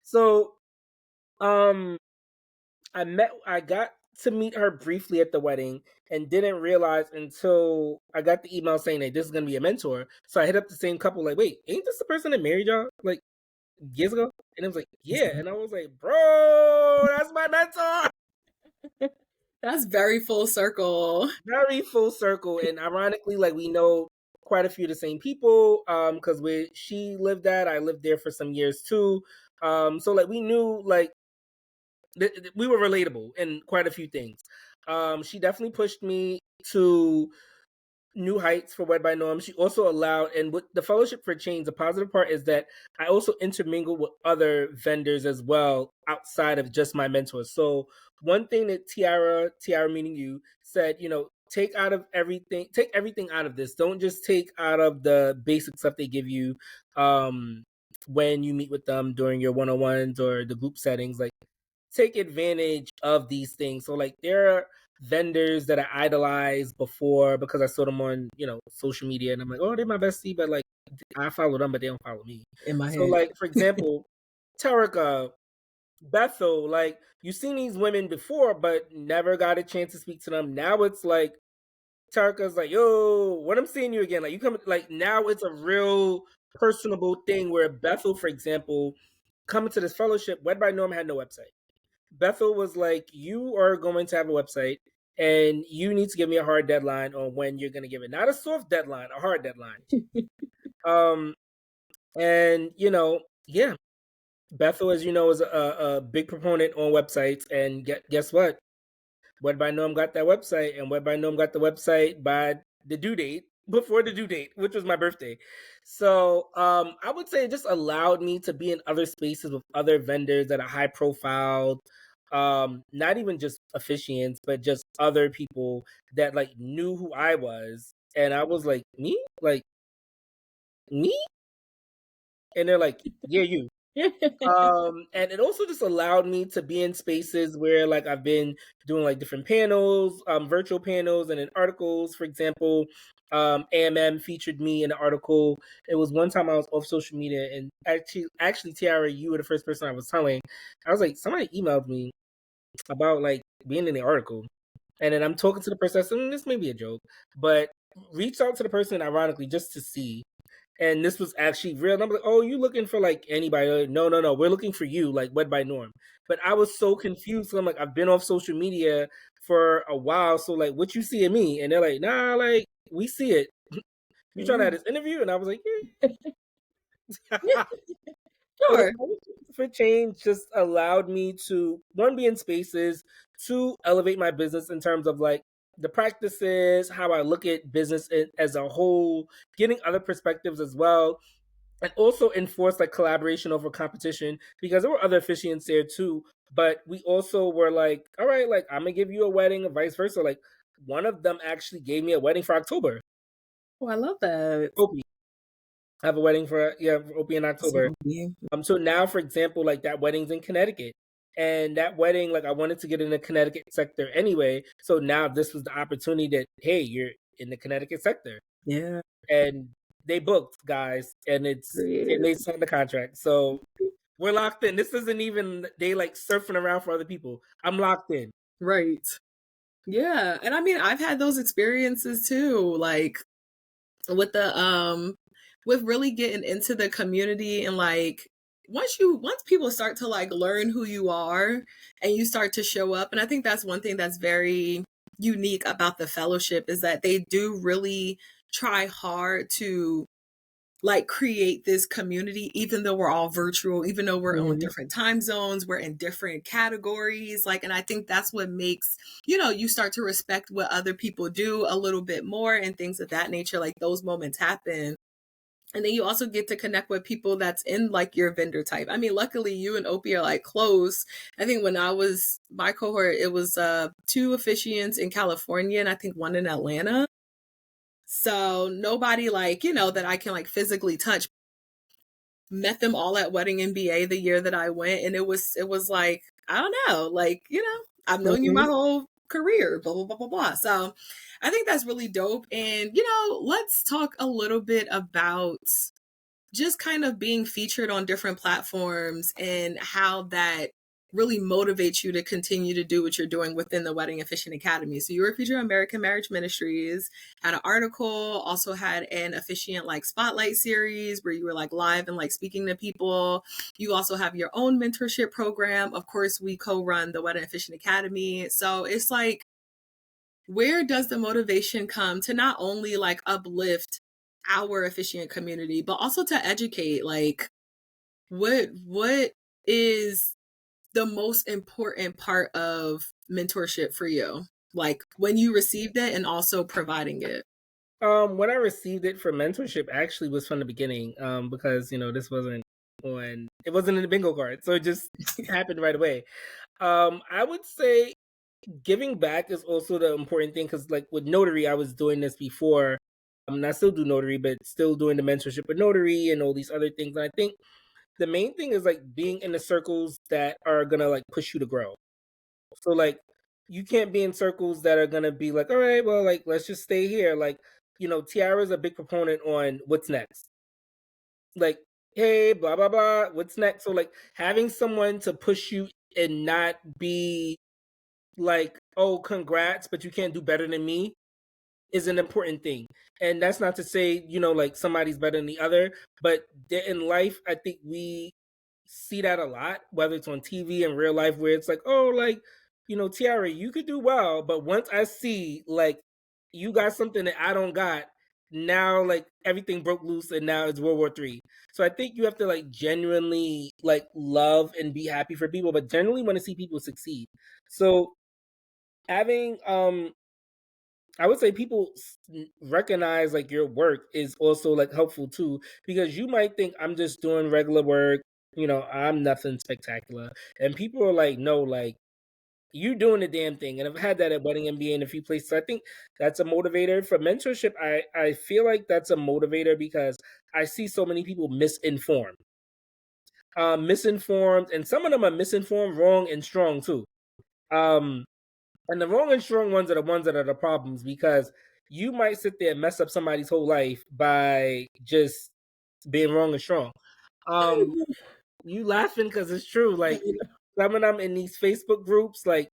So, um, I got to meet her briefly at the wedding and didn't realize until I got the email saying that this is gonna be a mentor. So I hit up the same couple, like, wait, ain't this the person that married y'all like years ago? And it was like, yeah. And I was like, bro, that's my mentor. That's very full circle. Very full circle. And ironically, like, we know quite a few of the same people, because where she lived at, I lived there for some years too. So like we knew like we were relatable in quite a few things. She definitely pushed me to new heights for Wed By Norm. She also allowed, and with the Fellowship for Change, the positive part is that I also intermingle with other vendors as well outside of just my mentors. So one thing that Tiara meaning you, said, take everything out of this. Don't just take out of the basic stuff they give you when you meet with them during your one-on-ones or the group settings. Like, take advantage of these things. So like there are vendors that I idolized before because I saw them on, social media, and I'm like, oh, they're my bestie, but like I follow them, but they don't follow me. In my So head. like, for example, Tarika, Bethel, like you've seen these women before, but never got a chance to speak to them. Now it's like Tarika's like, yo, when I'm seeing you again, like you come, like now it's a real personable thing where Bethel, for example, coming to this fellowship, Wed By Norm had no website. Bethel was like, you are going to have a website and you need to give me a hard deadline on when you're going to give it. Not a soft deadline, a hard deadline. And, yeah, Bethel, as you know, is a big proponent on websites. And guess what? Wed By Norm got that website, and Wed By Norm got the website by the due date, before the due date, which was my birthday. So I would say it just allowed me to be in other spaces with other vendors that are high profile, not even just officiants, but just other people that like knew who I was. And I was like, me? Like, me? And they're like, yeah, you. And it also just allowed me to be in spaces where like I've been doing like different panels, virtual panels, and in articles. For example, AMM featured me in an article. It was one time I was off social media, and actually Tiara, you were the first person I was telling. I was like, somebody emailed me about like being in the article, and then I'm talking to the person. I said, this may be a joke, but reached out to the person ironically just to see. And this was actually real. And I'm like, oh, you looking for like anybody? No, we're looking for you, like Wed By Norm. But I was so confused. So I'm like, I've been off social media for a while. So like, what you see in me? And they're like, nah, like we see it. You trying to have this interview? And I was like, yeah. So the Sure. Fellowship for Change just allowed me to, one, be in spaces, two, elevate my business in terms of like the practices, how I look at business as a whole, getting other perspectives as well, and also enforce like collaboration over competition, because there were other officiants there too. But we also were like, all right, like I'm gonna give you a wedding, and vice versa. Like one of them actually gave me a wedding for October. Oh, I love that. Opie. I have a wedding for Opie in October. So now, for example, like that wedding's in Connecticut. And that wedding, like I wanted to get in the Connecticut sector anyway. So now this was the opportunity that, hey, you're in the Connecticut sector. Yeah. And they booked, guys, and they signed the contract. So we're locked in. This isn't even they like surfing around for other people. I'm locked in. Right. Yeah. And I mean, I've had those experiences too, like with the with really getting into the community, and like once people start to like learn who you are and you start to show up. And I think that's one thing that's very unique about the fellowship, is that they do really try hard to like create this community, even though we're all virtual, even though we're on Mhm. different time zones, we're in different categories. Like, and I think that's what makes, you start to respect what other people do a little bit more and things of that nature. Like those moments happen. And then you also get to connect with people that's in like your vendor type. I mean, luckily you and Opie are like close. I think when I was my cohort, it was two officiants in California and I think one in Atlanta. So nobody like, that I can like physically touch. Met them all at Wedding MBA the year that I went. And it was like, I don't know, like, I've known you my Mhm. whole career, blah, blah, blah, blah, blah. So I think that's really dope. And, let's talk a little bit about just kind of being featured on different platforms and how that really motivates you to continue to do what you're doing within the Wedding Officiant Academy. So you were featured on American Marriage Ministries, had an article, also had an officiant like spotlight series where you were like live and like speaking to people. You also have your own mentorship program. Of course, we co-run the Wedding Officiant Academy. So it's like, where does the motivation come to not only like uplift our officiant community, but also to educate? Like, what is the most important part of mentorship for you? Like when you received it and also providing it. When I received it for mentorship, actually was from the beginning, because this wasn't in the bingo card, so it just happened right away. I would say giving back is also the important thing because, like with notary, I was doing this before. And I still do notary, but still doing the mentorship with notary and all these other things. And I think the main thing is like being in the circles that are gonna like push you to grow. So like you can't be in circles that are gonna be like, all right, well, like let's just stay here. Like, Tiara's a big proponent on what's next. Like, hey, blah blah blah, what's next? So like having someone to push you and not be like, oh, congrats, but you can't do better than me is an important thing. And that's not to say, like somebody's better than the other, but in life, I think we see that a lot, whether it's on TV and real life, where it's like, oh, like, Tiara, you could do well, but once I see like you got something that I don't got, now like everything broke loose and now it's World War III. So I think you have to like genuinely like love and be happy for people, but generally want to see people succeed. So having I would say people recognize like your work is also like helpful too, because you might think I'm just doing regular work, I'm nothing spectacular, and people are like, no, like you doing the damn thing. And I've had that at Wedding MBA in a few places. So I think that's a motivator for mentorship. I feel like that's a motivator because I see so many people misinformed, and some of them are misinformed, wrong, and strong too. Um, and the wrong and strong ones are the ones that are the problems because you might sit there and mess up somebody's whole life by just being wrong and strong. Um, you laughing because it's true. Like some of them in these Facebook groups, like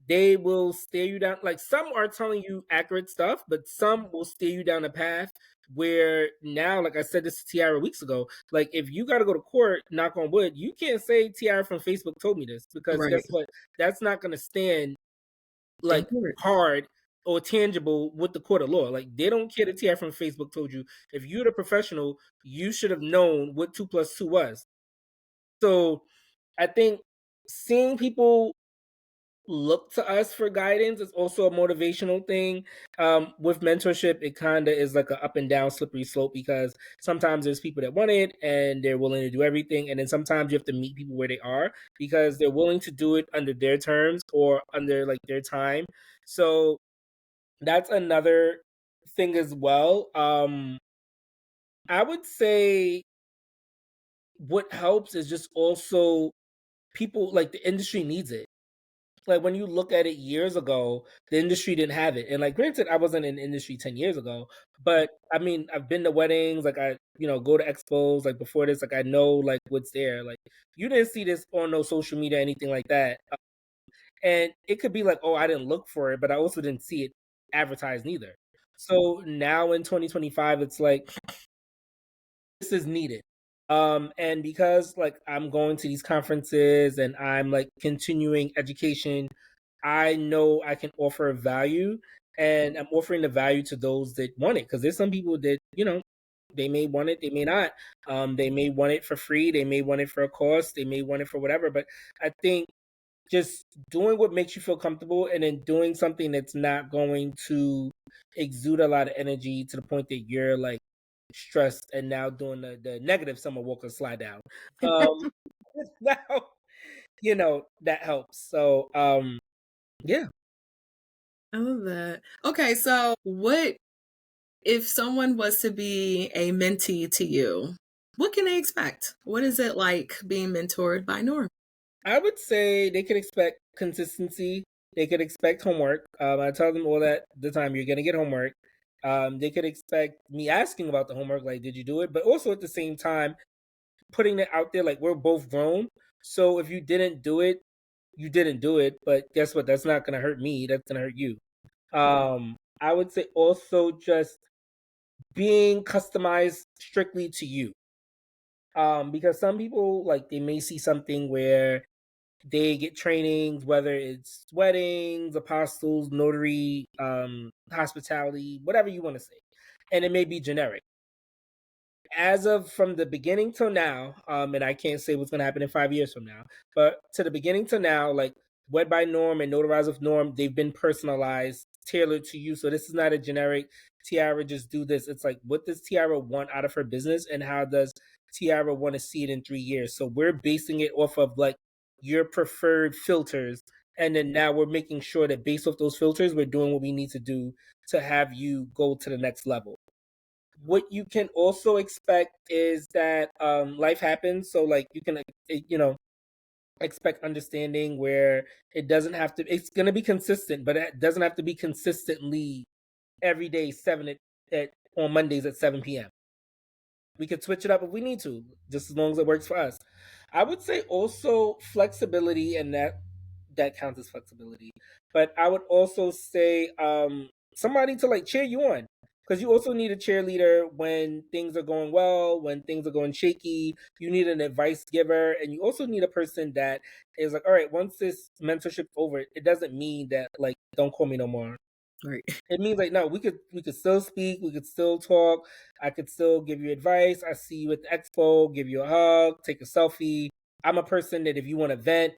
they will stare you down. Like some are telling you accurate stuff, but some will steer you down a path where now, like I said this to Tiara weeks ago, like if you got to go to court, knock on wood, you can't say Tiara from Facebook told me this because Right. guess what? That's not going to stand In like court. hard or tangible with the court of law. Like they don't care that TI from Facebook told you. If you're the professional, you should have known what 2 + 2 was. So I think seeing people look to us for guidance is also a motivational thing. With mentorship, it kind of is like an up and down slippery slope because sometimes there's people that want it and they're willing to do everything, and then sometimes you have to meet people where they are because they're willing to do it under their terms or under like their time. So that's another thing as well. I would say what helps is just also people like the industry needs it. Like when you look at it years ago, the industry didn't have it. And like granted, I wasn't in the industry 10 years ago, but I mean I've been to weddings, like I, go to expos, like before this, like I know like what's there. Like you didn't see this on no social media, anything like that. And it could be like, oh, I didn't look for it, but I also didn't see it advertised neither. So now in 2025, it's like this is needed. And because like I'm going to these conferences and I'm like continuing education, I know I can offer value, and I'm offering the value to those that want it. Because there's some people that, They may want it, they may not. They may want it for free, they may want it for a cost, they may want it for whatever. But I think just doing what makes you feel comfortable, and then doing something that's not going to exude a lot of energy to the point that you're like stressed, and now doing the negative summer walk and slide down. Um now, that helps. So yeah. I love that. Okay, so what if someone was to be a mentee to you? What can they expect? What is it like being mentored by Norm? I would say they could expect consistency. They could expect homework. I tell them all that the time. You're gonna get homework. They could expect me asking about the homework, like, did you do it? But also at the same time, putting it out there, like, we're both grown. So if you didn't do it, you didn't do it. But guess what? That's not gonna hurt me. That's gonna hurt you. I would say also just being customized strictly to you. Because some people, like, they may see something where they get trainings, whether it's weddings, apostles, notary, hospitality, whatever you want to say, and it may be generic. As of from the beginning till now, and I can't say what's going to happen in 5 years from now, but to the beginning till now, like Wed by Norm and Notarize with Norm, they've been personalized, tailored to you. So this is not a generic Tiara just do this. It's like, what does Tiara want out of her business, and how does Tiara want to see it in 3 years? So we're basing it off of like your preferred filters, and then now we're making sure that based off those filters, we're doing what we need to do to have you go to the next level. What you can also expect is that life happens, so like you can expect understanding where it doesn't have to, it's going to be consistent, but it doesn't have to be consistently every day 7 at on Mondays at 7 p.m. We could switch it up if we need to, just as long as it works for us. I would say also flexibility, and that counts as flexibility. But I would also say somebody to like cheer you on, because you also need a cheerleader when things are going well, when things are going shaky. You need an advice giver, and you also need a person that is like, all right, once this mentorship's over, it doesn't mean that like don't call me no more. Right. It means like, no, we could still speak, we could still talk. I could still give you advice. I see you at the expo, give you a hug, take a selfie. I'm a person that if you want to vent,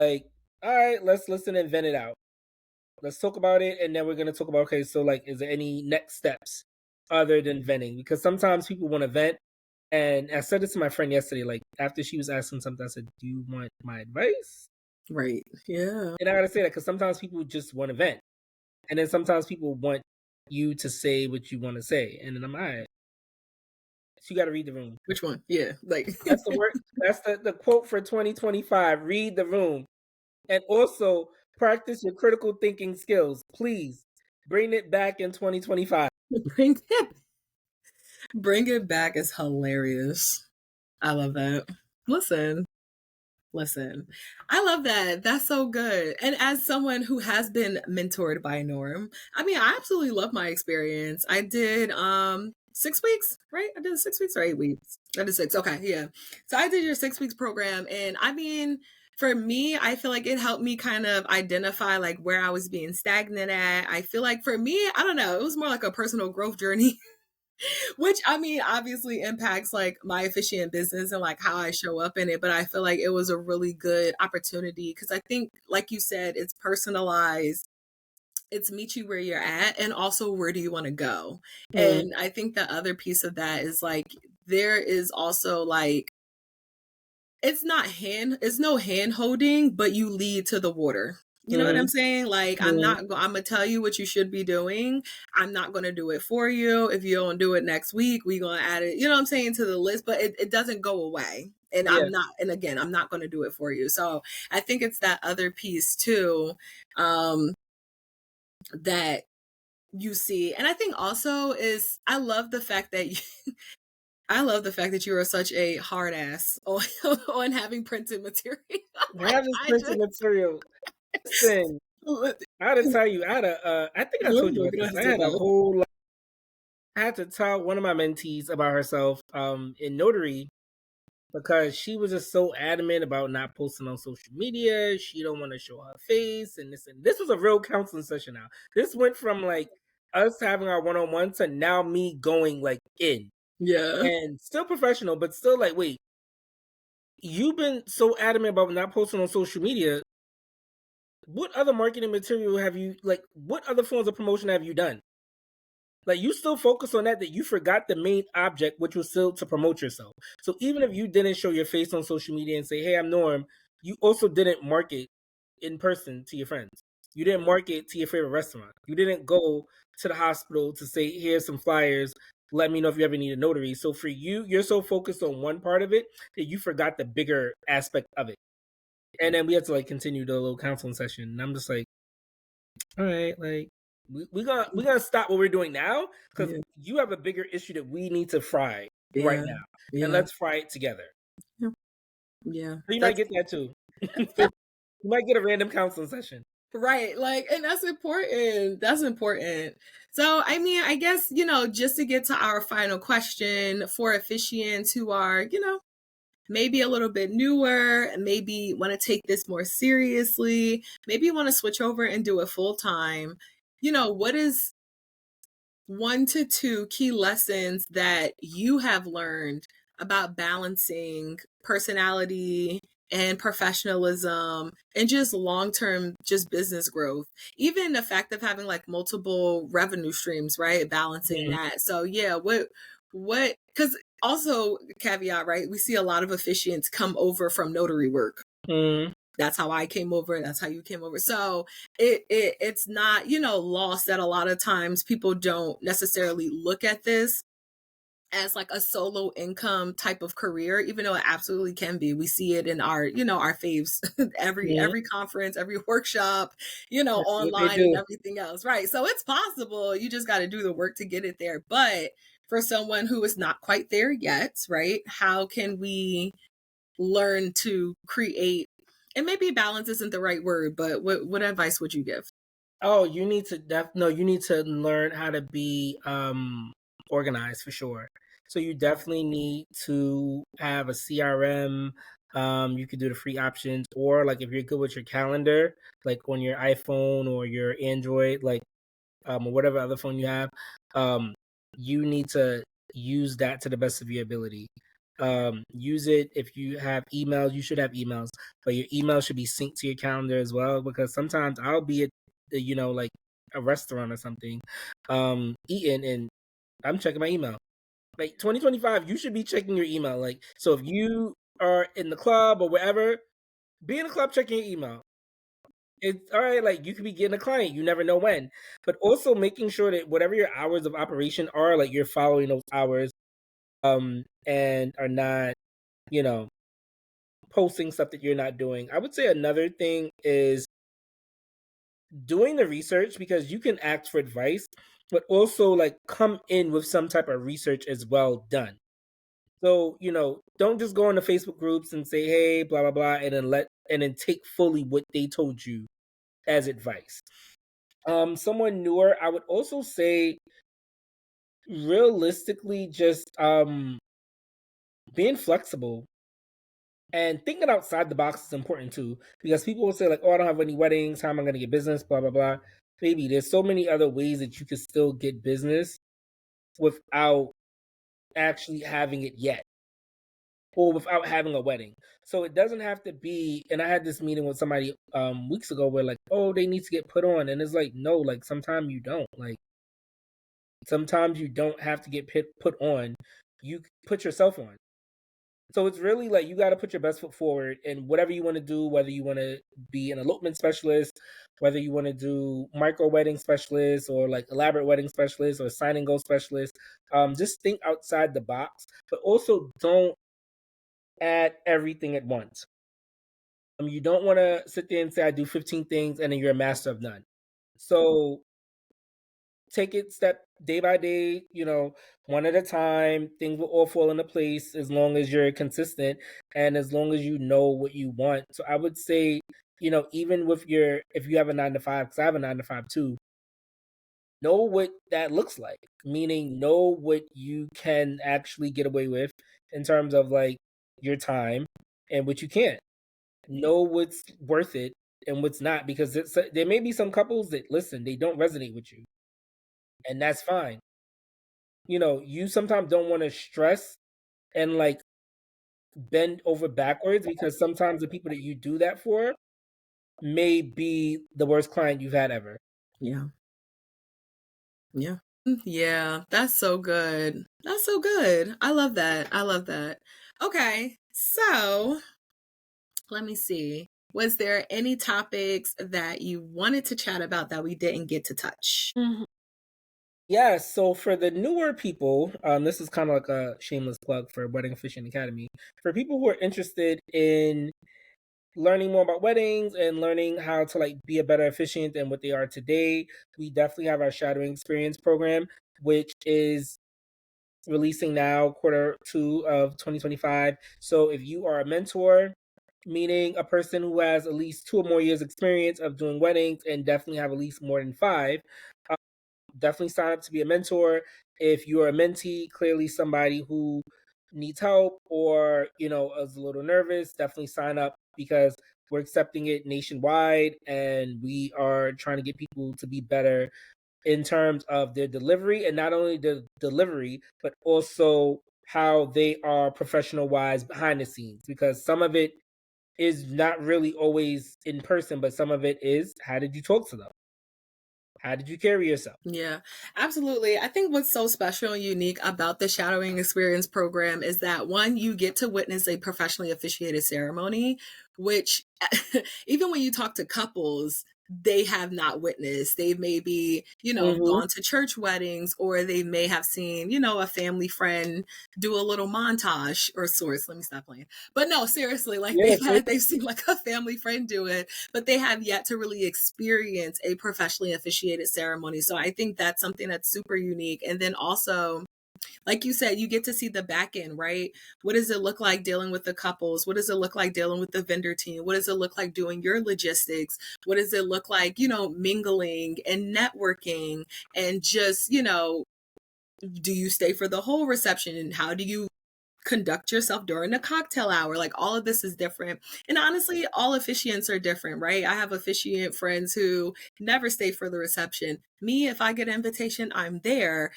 like, all right, let's listen and vent it out. Let's talk about it, and then we're gonna talk about, okay, so like, is there any next steps other than venting? Because sometimes people want to vent, and I said this to my friend yesterday. Like after she was asking something, I said, "Do you want my advice?" Right. Yeah. And I gotta say that because sometimes people just want to vent. And then sometimes people want you to say what you want to say. And then I'm all right. So you got to read the room. Which one? Yeah. Like That's the word. That's the quote for 2025. Read the room. And also practice your critical thinking skills. Please bring it back in 2025. bring it back is hilarious. I love that. Listen. Listen, I love that. That's so good. And as someone who has been mentored by Norm, I mean, I absolutely love my experience. I did 6 weeks, right? I did 6 weeks or 8 weeks. I did six. Okay, yeah. So I did your 6 weeks program, and I mean, for me, I feel like it helped me kind of identify like where I was being stagnant at. I feel like for me, I don't know, it was more like a personal growth journey. Which I mean, obviously impacts like my officiant business and like how I show up in it. But I feel like it was a really good opportunity because I think, like you said, it's personalized. It's meet you where you're at and also where do you want to go. Mm, And I think the other piece of that is like there is also like it's no hand holding, but you lead to the water. You know what I'm mm, saying? Like mm, I'm gonna tell you what you should be doing. I'm not gonna do it for you. If you don't do it next week, we gonna add it, you know what I'm saying, to the list, but it doesn't go away. And yeah. I'm not gonna do it for you. So I think it's that other piece too, um, that you see. And I think also is I love the fact that I love the fact that you are such a hard ass on, on having printed material. I like have this I printed material. Listen, I had to tell you, I had I think I told you about this. I had a whole, I had to tell one of my mentees about herself in notary, because she was just so adamant about not posting on social media. She don't want to show her face, and this was a real counseling session. Now this went from like us having our one-on-one to now me going like in. Yeah. and still professional, but still like, wait, you've been so adamant about not posting on social media. What other marketing material have you like? What other forms of promotion have you done? Like you still focus on that you forgot the main object, which was still to promote yourself. So even if you didn't show your face on social media and say, "Hey, I'm Norm," you also didn't market in person to your friends. You didn't market to your favorite restaurant. You didn't go to the hospital to say, "Here's some flyers. Let me know if you ever need a notary." So for you, you're so focused on one part of it that you forgot the bigger aspect of it. And then we had to like continue the little counseling session. And I'm just like, all right, like we're gonna stop what we're doing now because Yeah. you have a bigger issue that we need to fry right Yeah. now, and Yeah. let's fry it together. Yeah. Yeah. So you might That's get that too. You might get a random counseling session. right. Like, and that's important. That's important. So, I mean, I guess, just to get to our final question for officiants who are, maybe a little bit newer and maybe want to take this more seriously, maybe want to switch over and do it full time. What is 1 to 2 key lessons that you have learned about balancing personality and professionalism and just long-term just business growth, even the fact of having like multiple revenue streams, right? Balancing Mhm. that. So yeah, what because also caveat, right? We see a lot of officiants come over from notary work. Mhm. That's how I came over. That's how you came over. So it's not, lost that a lot of times people don't necessarily look at this as like a solo income type of career, even though it absolutely can be. We see it in our, our faves, Mhm. every conference, every workshop, That's what they online and do. everything else. Right. So it's possible. You just got to do the work to get it there. But for someone who is not quite there yet, right? How can we learn to create, and maybe balance isn't the right word, but what advice would you give? Oh, you need to no, you need to learn how to be organized for sure. So you definitely need to have a CRM. You could do the free options, or like if you're good with your calendar, like on your iPhone or your Android, like or whatever other phone you have, um, you need to use that to the best of your ability. Use it if you have emails, you should have emails, but your email should be synced to your calendar as well because sometimes I'll be at like a restaurant or something, eating and I'm checking my email. Like 2025, you should be checking your email. Like, so if you are in the club or wherever, be in the club checking your email. It's all right, like you could be getting a client, you never know when. But also making sure that whatever your hours of operation are, like you're following those hours, and are not, you know, posting stuff that you're not doing. I would say another thing is doing the research because you can ask for advice, but also like come in with some type of research as well done. So, don't just go on the Facebook groups and say, hey, blah, blah, blah, and then take fully what they told you as advice. Someone newer, I would also say realistically just being flexible and thinking outside the box is important too. Because people will say, like, oh, I don't have any weddings, how am I gonna get business? Blah blah blah. Baby, there's so many other ways that you could still get business without actually having it yet. Or without having a wedding. So it doesn't have to be, and I had this meeting with somebody weeks ago where like, oh, they need to get put on. And it's like, no, like sometimes you don't. Like sometimes you don't have to get put on. You put yourself on. So it's really like you got to put your best foot forward in whatever you want to do, whether you want to be an elopement specialist, whether you want to do micro wedding specialist or like elaborate wedding specialist or sign and go specialist. Just think outside the box, but also don't add everything at once. You don't want to sit there and say, I do 15 things and then you're a master of none. So take it step day by day, one at a time. Things will all fall into place as long as you're consistent and as long as you know what you want. So I would say, even with if you have a 9 to 5, because I have a 9 to 5 too, know what that looks like. Meaning, know what you can actually get away with in terms of like your time and what you can't. Know what's worth it and what's not because there may be some couples that listen, they don't resonate with you, and that's fine. you sometimes don't want to stress and like bend over backwards, because sometimes the people that you do that for may be the worst client you've had ever. Yeah. Yeah. Yeah, that's so good. That's so good. I love that. I love that. Okay, so let me see. Was there any topics that you wanted to chat about that we didn't get to touch? Yeah, so for the newer people, this is kind of like a shameless plug for Wedding Officiant Academy. For people who are interested in learning more about weddings and learning how to like be a better officiant than what they are today, we definitely have our shadowing experience program, which is releasing now Q2 of 2025. So if you are a mentor, meaning a person who has at least 2 or more years experience of doing weddings and definitely have at least more than 5, definitely sign up to be a mentor. If you're a mentee, clearly somebody who needs help or is a little nervous, definitely sign up, because we're accepting it nationwide and we are trying to get people to be better in terms of their delivery, and not only the delivery but also how they are professional wise behind the scenes, because some of it is not really always in person, but some of it is, how did you talk to them, how did you carry yourself. Yeah, absolutely. I think what's so special and unique about the shadowing experience program is that one, you get to witness a professionally officiated ceremony, which even when you talk to couples, they have not witnessed. They may be, Mm-hmm. gone to church weddings, or they may have seen, a family friend do a little montage or sorts. Let me stop playing. But no, seriously, like Yeah, so they've seen like a family friend do it, but they have yet to really experience a professionally officiated ceremony. So I think that's something that's super unique. And then also, like you said, you get to see the back end, right? What does it look like dealing with the couples? What does it look like dealing with the vendor team? What does it look like doing your logistics? What does it look like, mingling and networking, and just, do you stay for the whole reception? And how do you conduct yourself during the cocktail hour? Like, all of this is different. And honestly, all officiants are different, right? I have officiant friends who never stay for the reception. Me, if I get an invitation, I'm there.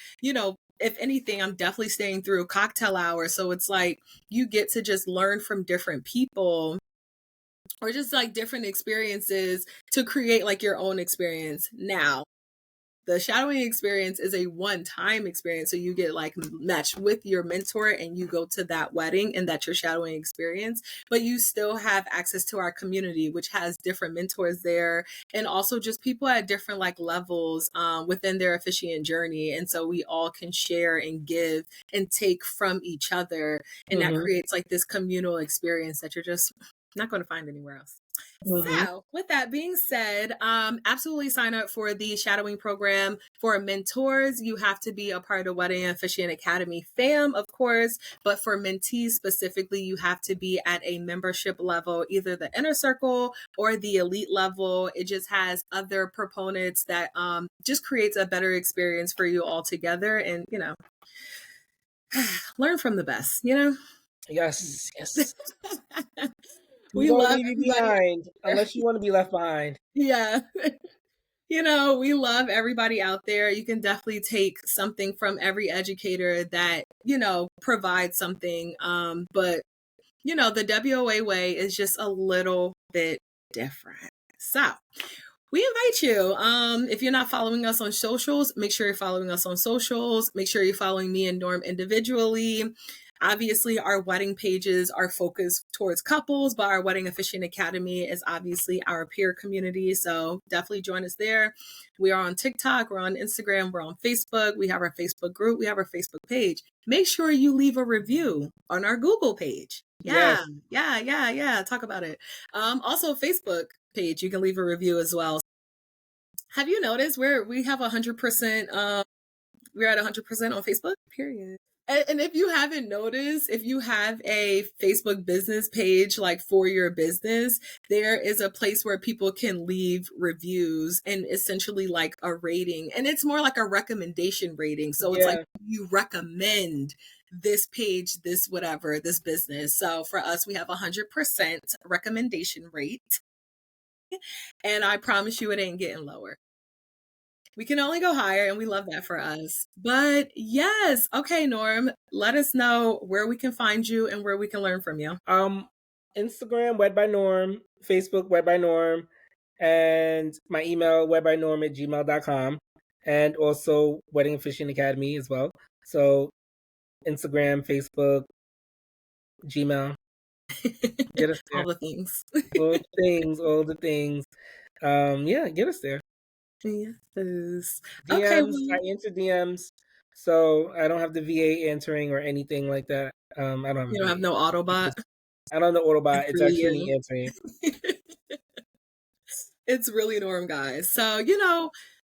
If anything, I'm definitely staying through cocktail hour. So it's like you get to just learn from different people, or just like different experiences, to create like your own experience. Now, the shadowing experience is a one-time experience. So you get like matched with your mentor and you go to that wedding, and that's your shadowing experience. But you still have access to our community, which has different mentors there, and also just people at different like levels within their officiant journey. And so we all can share and give and take from each other. And that mm-hmm. creates like this communal experience that you're just not going to find anywhere else. Mm-hmm. So, with that being said, absolutely sign up for the shadowing program. For mentors, you have to be a part of the Wedding Officiant Academy fam, of course. But for mentees specifically, you have to be at a membership level, either the inner circle or the elite level. It just has other proponents that just creates a better experience for you all together. And, learn from the best, Yes, yes. We We don't love leave you everybody out behind there. unless you want to be left behind. Yeah. We love everybody out there. You can definitely take something from every educator that, provides something. But, the WOA way is just a little bit different. So we invite you. If you're not following us on socials, make sure you're following us on socials. Make sure you're following me and Norm individually. Obviously, our wedding pages are focused towards couples, but our Wedding Officiant Academy is obviously our peer community. So definitely join us there. We are on TikTok, we're on Instagram, we're on Facebook. We have our Facebook group, we have our Facebook page. Make sure you leave a review on our Google page. Yes. Yeah. Talk about it. Also, Facebook page, you can leave a review as well. Have you noticed we have 100%? We're at 100% on Facebook. Period. And if you haven't noticed, if you have a Facebook business page, like for your business, there is a place where people can leave reviews and essentially like a rating. And it's more like a recommendation rating. So it's like Yeah. you recommend this page, this whatever, this business. So for us, we have 100% recommendation rate. And I promise you it ain't getting lower. We can only go higher, and we love that for us. But yes, okay, Norm, let us know where we can find you and where we can learn from you. Instagram, Wed By Norm, Facebook, Wed By Norm, and my email, wedbynorm@gmail.com, and also Wedding Officiant Academy as well. So Instagram, Facebook, Gmail, get us there. All the things. All the things. Yeah, get us there. Yes. Okay, DMs, well, I answer DMs, so I don't have the VA answering or anything like that. I don't have a you don't have VA. no Autobot. I don't know Autobot. It's It's really actually you. me answering. It's really Norm, guys. So,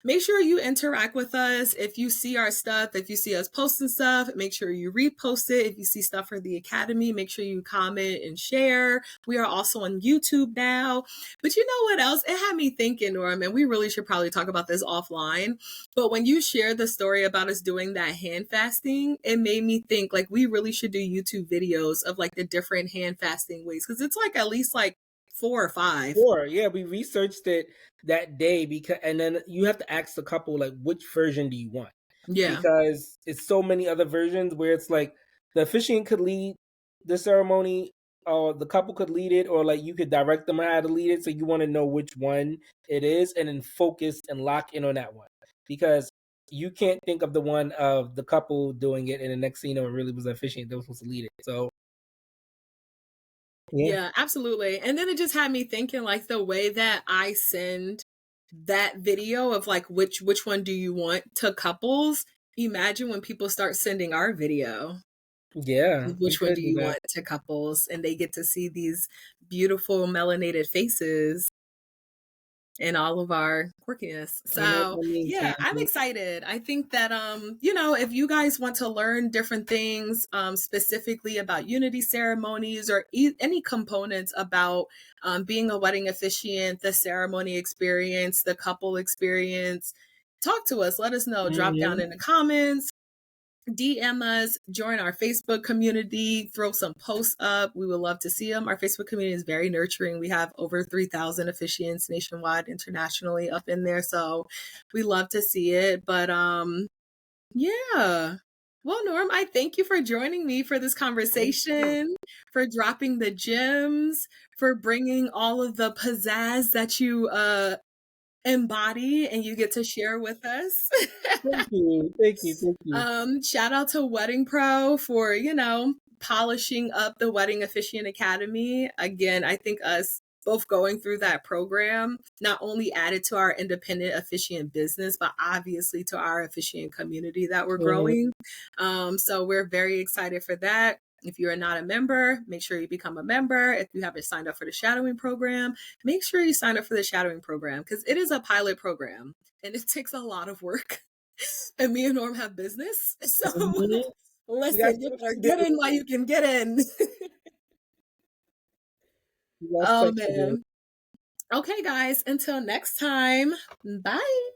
make sure you interact with us. If you see our stuff, if you see us posting stuff, make sure you repost it. If you see stuff for the Academy, make sure you comment and share. We are also on YouTube now. But you know what else? It had me thinking, Norm, and we really should probably talk about this offline. But when you shared the story about us doing that hand fasting, it made me think like we really should do YouTube videos of like the different hand fasting ways. Because it's like at least like 4 or 5. Yeah, we researched it that day and then you have to ask the couple like which version do you want? Yeah. Because it's so many other versions where it's like the officiant could lead the ceremony, or the couple could lead it, or like you could direct them how to lead it. So you want to know which one it is and then focus and lock in on that one. Because you can't think of the one of the couple doing it and the next thing you know it really was the officiant that was supposed to lead it. So Yeah, absolutely. And then it just had me thinking like the way that I send that video of like which one do you want to couples. Imagine when people start sending our video. yeah, we Which one could do do you that. want to couples? And they get to see these beautiful melanated faces and all of our quirkiness. You know So what I mean, yeah, I'm Kathy? excited. I think that if you guys want to learn different things, specifically about unity ceremonies or any components about being a wedding officiant, the ceremony experience, the couple experience, talk to us. Let us know. Drop down Mhm. in the comments. DM us, join our Facebook community, throw some posts up. We would love to see them. Our Facebook community is very nurturing. We have over 3,000 officiants nationwide, internationally up in there. So we love to see it. But yeah. Well, Norm, I thank you for joining me for this conversation, for dropping the gems, for bringing all of the pizzazz that you embody and you get to share with us. Thank you. Thank you. Thank you. Shout out to WeddingPro for, polishing up the Wedding Officiant Academy. Again, I think us both going through that program not only added to our independent officiant business, but obviously to our officiant community that we're Mhm. growing. So we're very excited for that. If you're not a member, make sure you become a member. If you haven't signed up for the shadowing program, make sure you sign up for the shadowing program because it is a pilot program and it takes a lot of work. And me and Norm have business. So Mhm. We got listen, you stuff better to get do. in while you can get in. We got Oh stuff to do. man. Okay, guys, until next time. Bye.